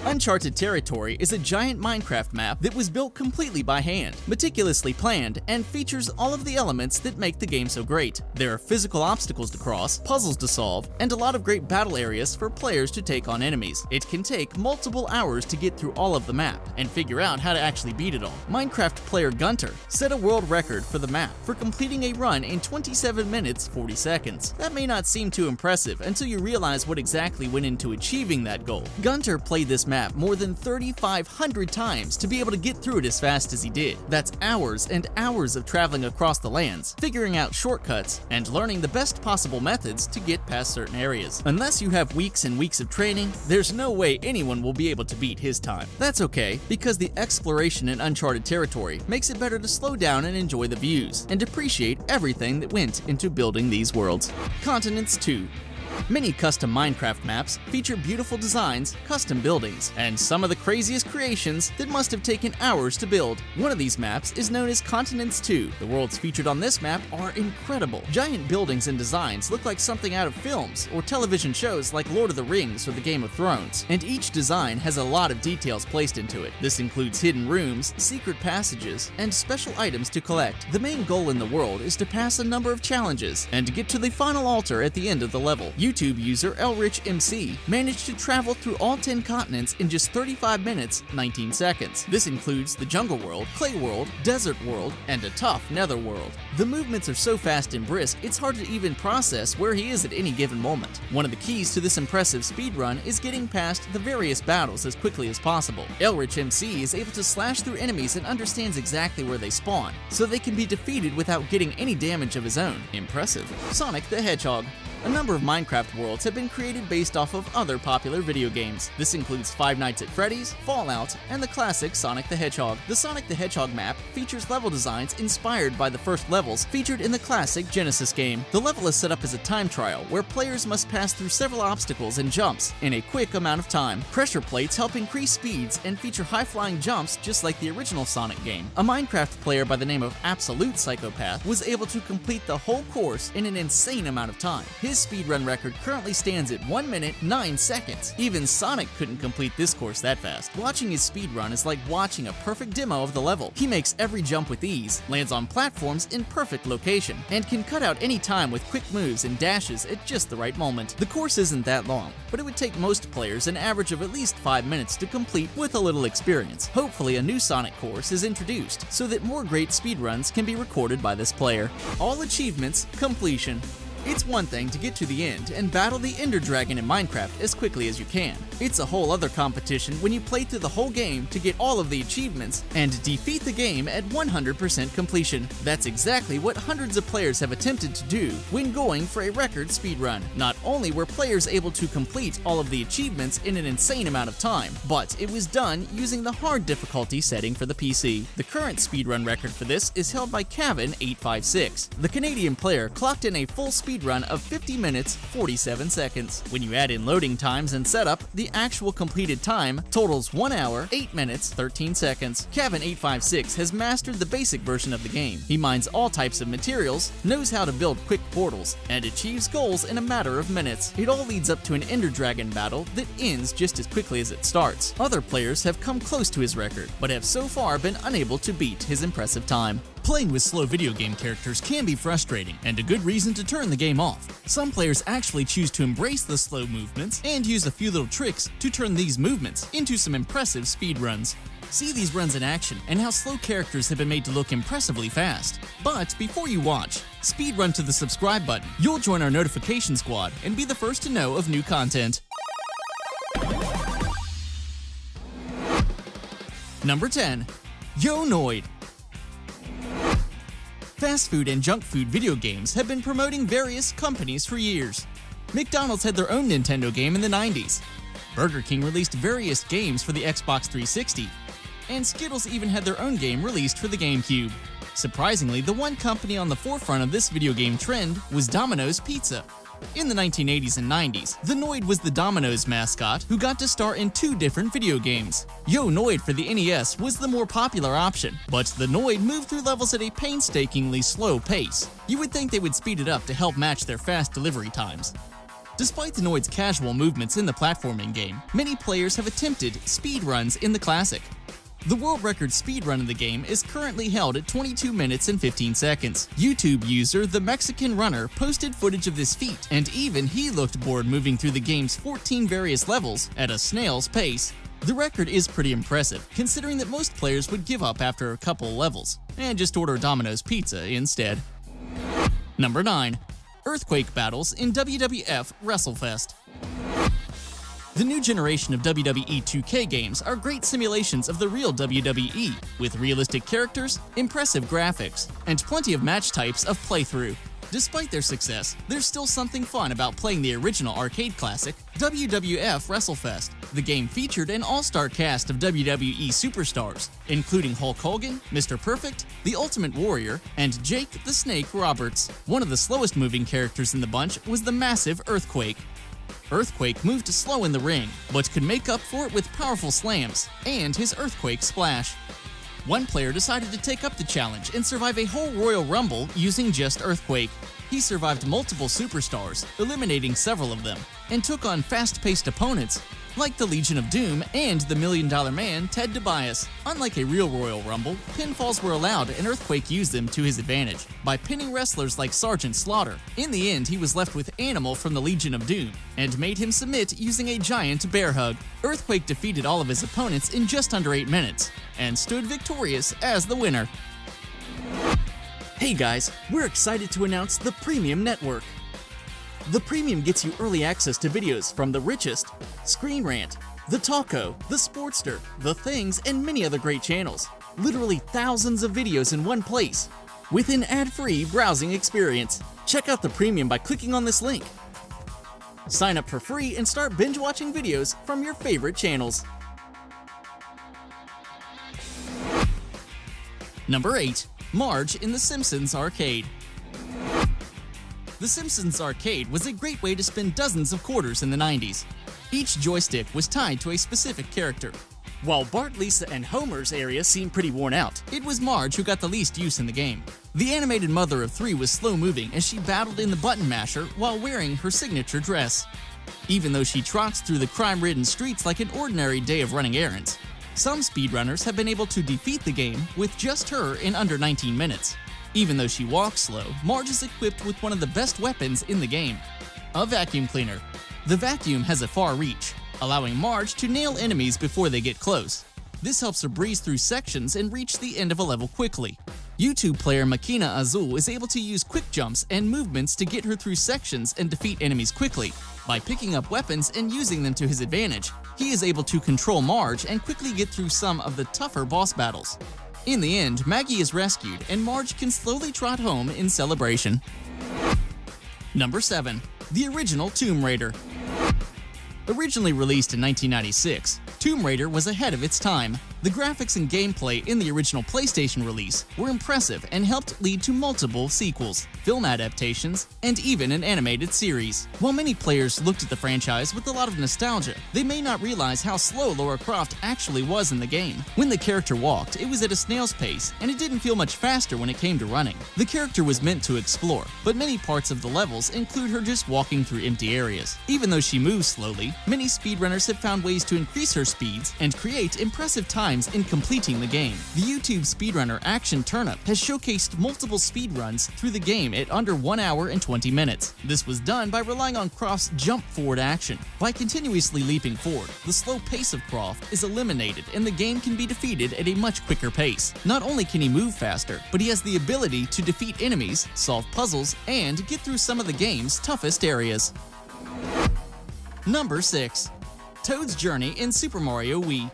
Uncharted Territory is a giant Minecraft map that was built completely by hand, meticulously planned, and features all of the elements that make the game so great. There are physical obstacles to cross, puzzles to solve, and a lot of great battle areas for players to take on enemies. It can take multiple hours to get through all of the map and figure out how to actually beat it all. Minecraft player Gunter set a world record for the map for completing a run in 27 minutes 40 seconds. That may not seem too impressive until you realize what exactly went into achieving that goal. Gunter played this map more than 3,500 times to be able to get through it as fast as he did. That's hours and hours of traveling across the lands, figuring out shortcuts, and learning the best possible methods to get past certain areas. Unless you have weeks and weeks of training, there's no way anyone will be able to beat his time. That's okay, because the exploration in Uncharted Territory makes it better to slow down and enjoy the views, and appreciate everything that went into building these worlds. Continents 2. Many custom Minecraft maps feature beautiful designs, custom buildings, and some of the craziest creations that must have taken hours to build. One of these maps is known as Continents 2. The worlds featured on this map are incredible. Giant buildings and designs look like something out of films or television shows like Lord of the Rings or the Game of Thrones, and each design has a lot of details placed into it. This includes hidden rooms, secret passages, and special items to collect. The main goal in the world is to pass a number of challenges and get to the final altar at the end of the level. YouTube user ElrichMC managed to travel through all 10 continents in just 35 minutes, 19 seconds. This includes the Jungle World, Clay World, Desert World, and a tough Nether World. The movements are so fast and brisk, it's hard to even process where he is at any given moment. One of the keys to this impressive speedrun is getting past the various battles as quickly as possible. ElrichMC is able to slash through enemies and understands exactly where they spawn, so they can be defeated without getting any damage of his own. Impressive. Sonic the Hedgehog. A number of Minecraft worlds have been created based off of other popular video games. This includes Five Nights at Freddy's, Fallout, and the classic Sonic the Hedgehog. The Sonic the Hedgehog map features level designs inspired by the first levels featured in the classic Genesis game. The level is set up as a time trial where players must pass through several obstacles and jumps in a quick amount of time. Pressure plates help increase speeds and feature high-flying jumps just like the original Sonic game. A Minecraft player by the name of Absolute Psychopath was able to complete the whole course in an insane amount of time. His speedrun record currently stands at 1 minute 9 seconds. Even Sonic couldn't complete this course that fast. Watching his speedrun is like watching a perfect demo of the level. He makes every jump with ease, lands on platforms in perfect location, and can cut out any time with quick moves and dashes at just the right moment. The course isn't that long, but it would take most players an average of at least 5 minutes to complete with a little experience. Hopefully a new Sonic course is introduced so that more great speedruns can be recorded by this player. All achievements completion. It's one thing to get to the end and battle the Ender Dragon in Minecraft as quickly as you can. It's a whole other competition when you play through the whole game to get all of the achievements and defeat the game at 100% completion. That's exactly what hundreds of players have attempted to do when going for a record speedrun. Not only were players able to complete all of the achievements in an insane amount of time, but it was done using the hard difficulty setting for the PC. The current speedrun record for this is held by Kevin856. The Canadian player clocked in a full speedrun speedrun of 50 minutes 47 seconds. When you add in loading times and setup, the actual completed time totals 1 hour, 8 minutes, 13 seconds. Kevin856 has mastered the basic version of the game. He mines all types of materials, knows how to build quick portals, and achieves goals in a matter of minutes. It all leads up to an Ender Dragon battle that ends just as quickly as it starts. Other players have come close to his record, but have so far been unable to beat his impressive time. Playing with slow video game characters can be frustrating, and a good reason to turn the game off. Some players actually choose to embrace the slow movements and use a few little tricks to turn these movements into some impressive speedruns. See these runs in action and how slow characters have been made to look impressively fast. But before you watch, speedrun to the subscribe button. You'll join our notification squad and be the first to know of new content. Number 10. Yo-Noid. Fast food and junk food video games have been promoting various companies for years. McDonald's had their own Nintendo game in the 90s. Burger King released various games for the Xbox 360. And Skittles even had their own game released for the GameCube. Surprisingly, the one company on the forefront of this video game trend was Domino's Pizza. In the 1980s and 90s, the Noid was the Domino's mascot who got to star in 2 different video games. Yo-Noid for the NES was the more popular option, but the Noid moved through levels at a painstakingly slow pace. You would think they would speed it up to help match their fast delivery times. Despite the Noid's casual movements in the platforming game, many players have attempted speedruns in the classic. The world record speedrun of the game is currently held at 22 minutes and 15 seconds. YouTube user The Mexican Runner posted footage of this feat, and even he looked bored moving through the game's 14 various levels at a snail's pace. The record is pretty impressive, considering that most players would give up after a couple levels, and just order Domino's Pizza instead. Number 9. Earthquake battles in WWF WrestleFest. The new generation of WWE 2K games are great simulations of the real WWE, with realistic characters, impressive graphics, and plenty of match types of playthrough. Despite their success, there's still something fun about playing the original arcade classic, WWF WrestleFest. The game featured an all-star cast of WWE superstars, including Hulk Hogan, Mr. Perfect, The Ultimate Warrior, and Jake the Snake Roberts. One of the slowest moving characters in the bunch was the massive Earthquake. Earthquake moved slow in the ring, but could make up for it with powerful slams and his Earthquake Splash. One player decided to take up the challenge and survive a whole Royal Rumble using just Earthquake. He survived multiple superstars, eliminating several of them, and took on fast-paced opponents like the Legion of Doom and the $1 Million Man Ted DiBiase. Unlike a real Royal Rumble, pinfalls were allowed and Earthquake used them to his advantage by pinning wrestlers like Sergeant Slaughter. In the end, he was left with Animal from the Legion of Doom and made him submit using a giant bear hug. Earthquake defeated all of his opponents in just under 8 minutes and stood victorious as the winner. Hey guys, we're excited to announce the Premium Network. The Premium gets you early access to videos from The Richest, Screen Rant, The Taco, The Sportster, The Things, and many other great channels. Literally thousands of videos in one place, with an ad-free browsing experience. Check out the Premium by clicking on this link. Sign up for free and start binge-watching videos from your favorite channels. Number 8. Marge in The Simpsons Arcade. The Simpsons Arcade was a great way to spend dozens of quarters in the 90s. Each joystick was tied to a specific character. While Bart, Lisa, and Homer's area seemed pretty worn out, it was Marge who got the least use in the game. The animated mother of 3 was slow-moving as she battled in the button masher while wearing her signature dress. Even though she trots through the crime-ridden streets like an ordinary day of running errands, some speedrunners have been able to defeat the game with just her in under 19 minutes. Even though she walks slow, Marge is equipped with one of the best weapons in the game, a vacuum cleaner. The vacuum has a far reach, allowing Marge to nail enemies before they get close. This helps her breeze through sections and reach the end of a level quickly. YouTube player Makina Azul is able to use quick jumps and movements to get her through sections and defeat enemies quickly. By picking up weapons and using them to his advantage, he is able to control Marge and quickly get through some of the tougher boss battles. In the end, Maggie is rescued and Marge can slowly trot home in celebration. Number 7. The original Tomb Raider. Originally released in 1996, Tomb Raider was ahead of its time. The graphics and gameplay in the original PlayStation release were impressive and helped lead to multiple sequels. film adaptations, and even an animated series. While many players looked at the franchise with a lot of nostalgia, they may not realize how slow Lara Croft actually was in the game. When the character walked, it was at a snail's pace, and it didn't feel much faster when it came to running. The character was meant to explore, but many parts of the levels include her just walking through empty areas. Even though she moves slowly, many speedrunners have found ways to increase her speeds and create impressive times in completing the game. The YouTube speedrunner Action Turnip has showcased multiple speedruns through the game at under 1 hour and 20 minutes. This was done by relying on Croft's jump forward action. By continuously leaping forward, the slow pace of Croft is eliminated and the game can be defeated at a much quicker pace. Not only can he move faster, but he has the ability to defeat enemies, solve puzzles, and get through some of the game's toughest areas. Number 6. Toad's Journey in Super Mario Wii.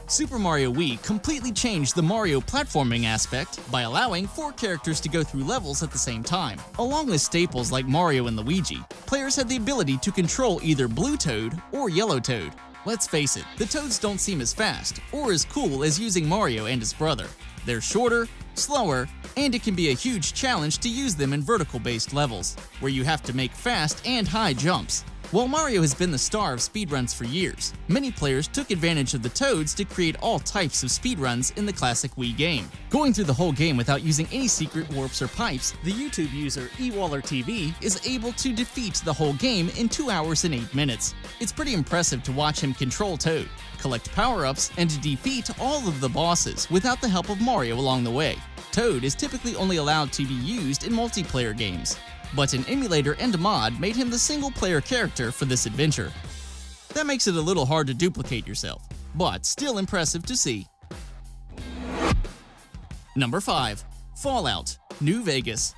Super Mario Wii completely changed the Mario platforming aspect by allowing 4 characters to go through levels at the same time. Along with staples like Mario and Luigi, players had the ability to control either Blue Toad or Yellow Toad. Let's face it, the Toads don't seem as fast or as cool as using Mario and his brother. They're shorter, slower, and it can be a huge challenge to use them in vertical-based levels, where you have to make fast and high jumps. While Mario has been the star of speedruns for years, many players took advantage of the Toads to create all types of speedruns in the classic Wii game. Going through the whole game without using any secret warps or pipes, the YouTube user eWallerTV is able to defeat the whole game in 2 hours and 8 minutes. It's pretty impressive to watch him control Toad, collect power-ups, and defeat all of the bosses without the help of Mario along the way. Toad is typically only allowed to be used in multiplayer games, but an emulator and a mod made him the single-player character for this adventure. That makes it a little hard to duplicate yourself, but still impressive to see. Number 5. Fallout: New Vegas.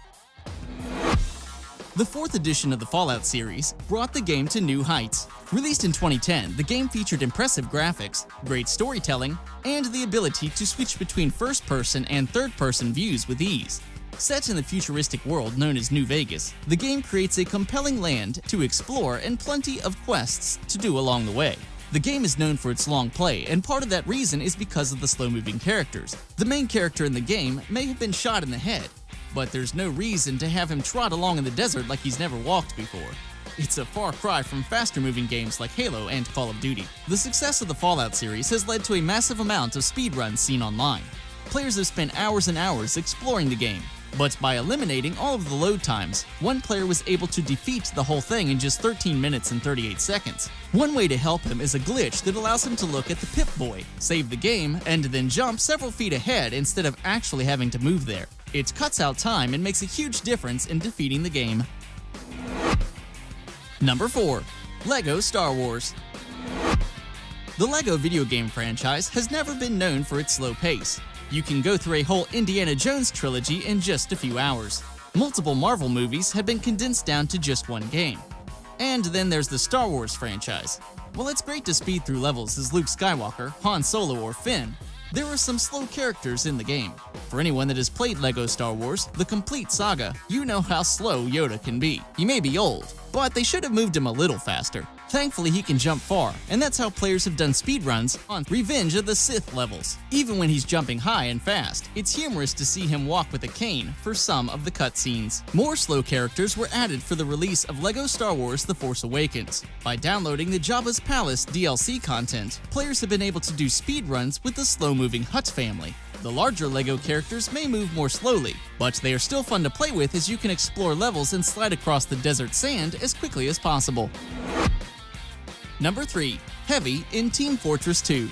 The 4th edition of the Fallout series brought the game to new heights. Released in 2010, the game featured impressive graphics, great storytelling, and the ability to switch between first-person and third-person views with ease. Set in the futuristic world known as New Vegas, the game creates a compelling land to explore and plenty of quests to do along the way. The game is known for its long play, and part of that reason is because of the slow-moving characters. The main character in the game may have been shot in the head, but there's no reason to have him trot along in the desert like he's never walked before. It's a far cry from faster-moving games like Halo and Call of Duty. The success of the Fallout series has led to a massive amount of speedruns seen online. Players have spent hours and hours exploring the game, but by eliminating all of the load times, one player was able to defeat the whole thing in just 13 minutes and 38 seconds. One way to help him is a glitch that allows him to look at the Pip-Boy, save the game, and then jump several feet ahead instead of actually having to move there. It cuts out time and makes a huge difference in defeating the game. Number 4. LEGO Star Wars. The LEGO video game franchise has never been known for its slow pace. You can go through a whole Indiana Jones trilogy in just a few hours. Multiple Marvel movies have been condensed down to just one game. And then there's the Star Wars franchise. While it's great to speed through levels as Luke Skywalker, Han Solo, or Finn, there are some slow characters in the game. For anyone that has played LEGO Star Wars, the complete saga, you know how slow Yoda can be. He may be old, but they should have moved him a little faster. Thankfully, he can jump far, and that's how players have done speedruns on Revenge of the Sith levels. Even when he's jumping high and fast, it's humorous to see him walk with a cane for some of the cutscenes. More slow characters were added for the release of LEGO Star Wars The Force Awakens. By downloading the Jabba's Palace DLC content, players have been able to do speedruns with the slow-moving Hutt family. The larger LEGO characters may move more slowly, but they are still fun to play with as you can explore levels and slide across the desert sand as quickly as possible. Number 3. Heavy in Team Fortress 2.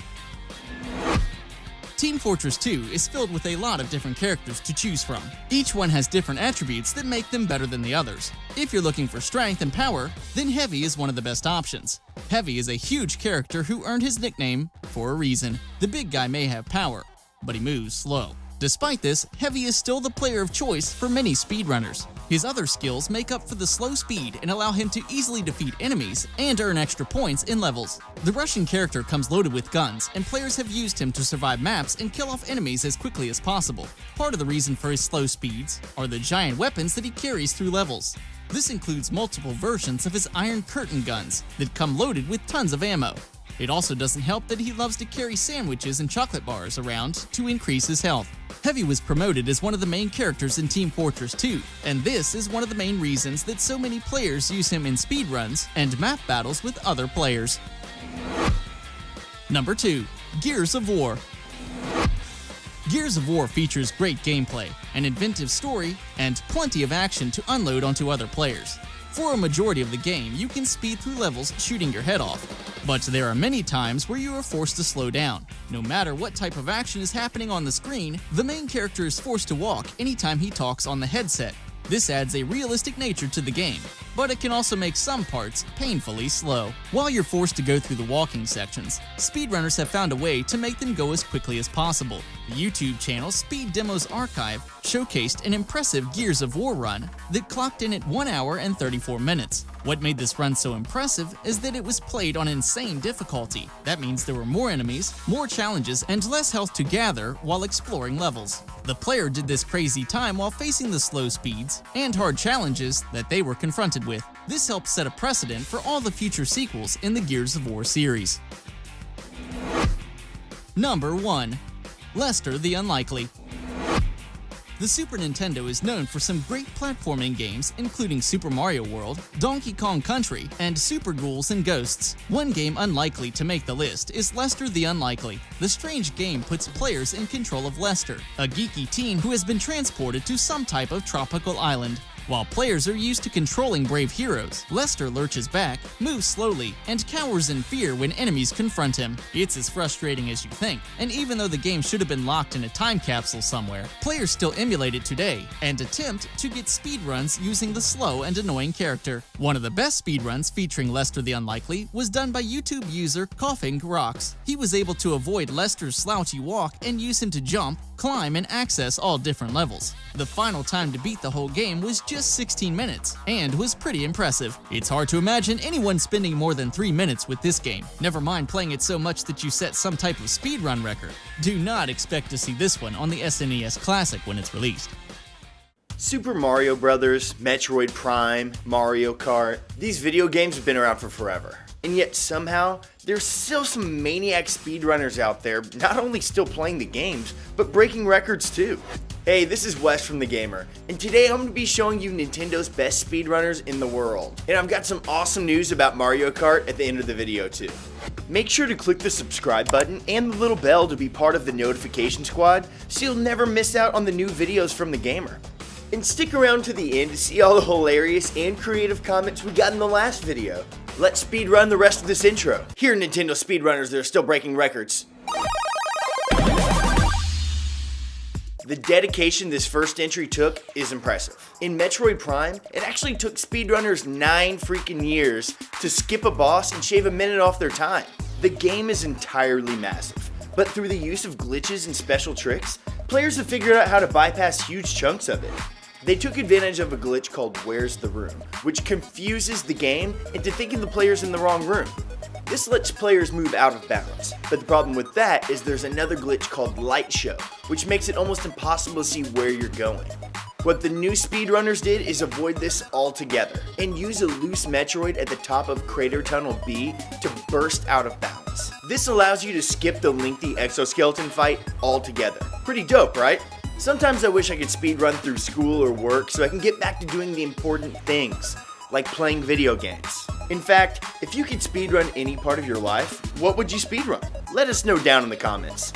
Team Fortress 2 is filled with a lot of different characters to choose from. Each one has different attributes that make them better than the others. If you're looking for strength and power, then Heavy is one of the best options. Heavy is a huge character who earned his nickname for a reason. The big guy may have power, but he moves slow. Despite this, Heavy is still the player of choice for many speedrunners. His other skills make up for the slow speed and allow him to easily defeat enemies and earn extra points in levels. The Russian character comes loaded with guns, and players have used him to survive maps and kill off enemies as quickly as possible. Part of the reason for his slow speeds are the giant weapons that he carries through levels. This includes multiple versions of his Iron Curtain guns that come loaded with tons of ammo. It also doesn't help that he loves to carry sandwiches and chocolate bars around to increase his health. Heavy was promoted as one of the main characters in Team Fortress 2, and this is one of the main reasons that so many players use him in speedruns and map battles with other players. Number 2. Gears of War. Gears of War features great gameplay, an inventive story, and plenty of action to unload onto other players. For a majority of the game, you can speed through levels shooting your head off, but there are many times where you are forced to slow down. No matter what type of action is happening on the screen, the main character is forced to walk anytime he talks on the headset. This adds a realistic nature to the game, but it can also make some parts painfully slow. While you're forced to go through the walking sections, speedrunners have found a way to make them go as quickly as possible. The YouTube channel Speed Demos Archive showcased an impressive Gears of War run that clocked in at 1 hour and 34 minutes. What made this run so impressive is that it was played on insane difficulty. That means there were more enemies, more challenges, and less health to gather while exploring levels. The player did this crazy time while facing the slow speeds and hard challenges that they were confronted with. This helped set a precedent for all the future sequels in the Gears of War series. Number 1. Lester the Unlikely. The Super Nintendo is known for some great platforming games, including Super Mario World, Donkey Kong Country, and Super Ghouls and Ghosts. One game unlikely to make the list is Lester the Unlikely. The strange game puts players in control of Lester, a geeky teen who has been transported to some type of tropical island. While players are used to controlling brave heroes, Lester lurches back, moves slowly, and cowers in fear when enemies confront him. It's as frustrating as you think, and even though the game should have been locked in a time capsule somewhere, players still emulate it today and attempt to get speedruns using the slow and annoying character. One of the best speedruns featuring Lester the Unlikely was done by YouTube user Coughing Rocks. He was able to avoid Lester's slouchy walk and use him to jump, climb, and access all different levels. The final time to beat the whole game was just 16 minutes, and was pretty impressive. It's hard to imagine anyone spending more than 3 minutes with this game, never mind playing it so much that you set some type of speedrun record. Do not expect to see this one on the SNES Classic when it's released. Super Mario Bros., Metroid Prime, Mario Kart, these video games have been around for forever. And yet somehow, there's still some maniac speedrunners out there not only still playing the games, but breaking records too. Hey, this is Wes from The Gamer, and today I'm going to be showing you Nintendo's best speedrunners in the world. And I've got some awesome news about Mario Kart at the end of the video too. Make sure to click the subscribe button and the little bell to be part of the notification squad so you'll never miss out on the new videos from The Gamer. And stick around to the end to see all the hilarious and creative comments we got in the last video. Let's speedrun the rest of this intro. Here are Nintendo speedrunners that are still breaking records. The dedication this first entry took is impressive. In Metroid Prime, it actually took speedrunners 9 freaking years to skip a boss and shave a minute off their time. The game is entirely massive, but through the use of glitches and special tricks, players have figured out how to bypass huge chunks of it. They took advantage of a glitch called Where's the Room, which confuses the game into thinking the player's in the wrong room. This lets players move out of bounds, but the problem with that is there's another glitch called Light Show, which makes it almost impossible to see where you're going. What the new speedrunners did is avoid this altogether, and use a loose Metroid at the top of Crater Tunnel B to burst out of bounds. This allows you to skip the lengthy exoskeleton fight altogether. Pretty dope, right? Sometimes I wish I could speedrun through school or work so I can get back to doing the important things, like playing video games. In fact, if you could speedrun any part of your life, what would you speedrun? Let us know down in the comments.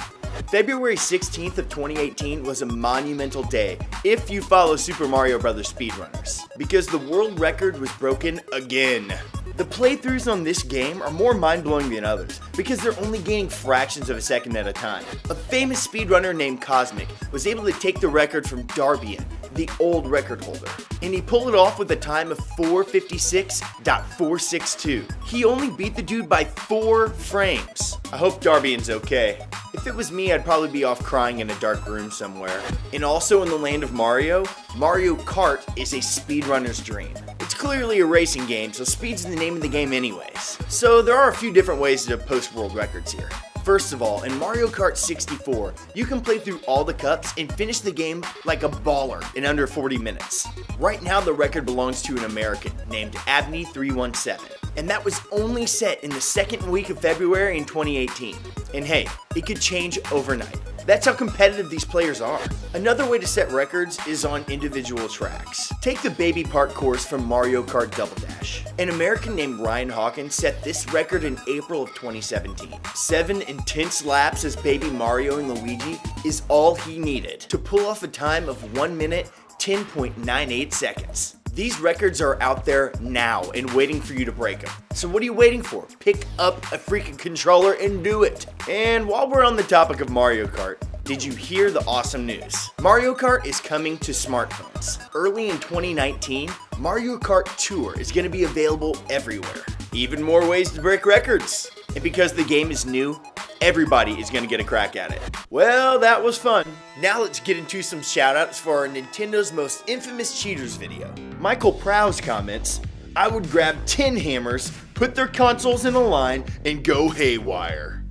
February 16th of 2018 was a monumental day if you follow Super Mario Bros. Speedrunners, because the world record was broken again. The playthroughs on this game are more mind-blowing than others, because they're only gaining fractions of a second at a time. A famous speedrunner named Cosmic was able to take the record from Darbian, the old record holder, and he pulled it off with a time of 4:56.462. He only beat the dude by 4 frames. I hope Darbian's okay. If it was me, I'd probably be off crying in a dark room somewhere. And also in the land of Mario, Mario Kart is a speedrunner's dream. It's clearly a racing game, so speed's the name of the game anyways. So there are a few different ways to post world records here. First of all, in Mario Kart 64, you can play through all the cups and finish the game like a baller in under 40 minutes. Right now, the record belongs to an American named Abney317, and that was only set in the second week of February in 2018. And hey, it could change overnight. That's how competitive these players are. Another way to set records is on individual tracks. Take the Baby Park course from Mario Kart Double Dash. An American named Ryan Hawkins set this record in April of 2017. 7 intense laps as Baby Mario and Luigi is all he needed to pull off a time of 1 minute, 10.98 seconds. These records are out there now and waiting for you to break them. So what are you waiting for? Pick up a freaking controller and do it. And while we're on the topic of Mario Kart, did you hear the awesome news? Mario Kart is coming to smartphones. Early in 2019, Mario Kart Tour is going to be available everywhere. Even more ways to break records. And because the game is new, everybody is going to get a crack at it. Well, that was fun. Now let's get into some shoutouts for our Nintendo's Most Infamous Cheaters video. Michael Prowse comments, I would grab 10 hammers, put their consoles in a line, and go haywire.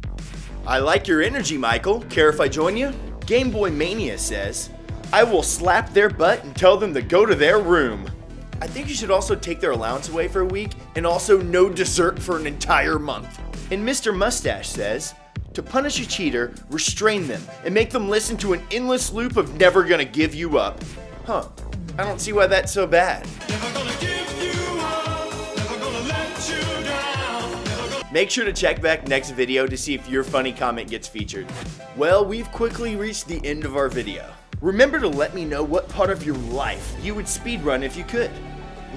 I like your energy, Michael. Care if I join you? Game Boy Mania says, I will slap their butt and tell them to go to their room. I think you should also take their allowance away for a week and also no dessert for an entire month. And Mr. Mustache says, to punish a cheater, restrain them and make them listen to an endless loop of never gonna give you up. Huh, I don't see why that's so bad. Never gonna give you up, never gonna let you down. Make sure to check back next video to see if your funny comment gets featured. Well, we've quickly reached the end of our video. Remember to let me know what part of your life you would speedrun if you could.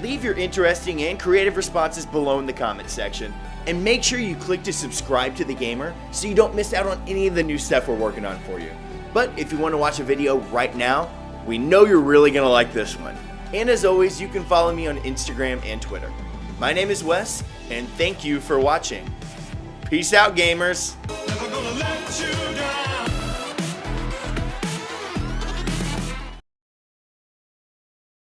Leave your interesting and creative responses below in the comment section. And make sure you click to subscribe to The Gamer so you don't miss out on any of the new stuff we're working on for you. But if you want to watch a video right now, we know you're really going to like this one. And as always, you can follow me on Instagram and Twitter. My name is Wes, and thank you for watching. Peace out, gamers. Never gonna let you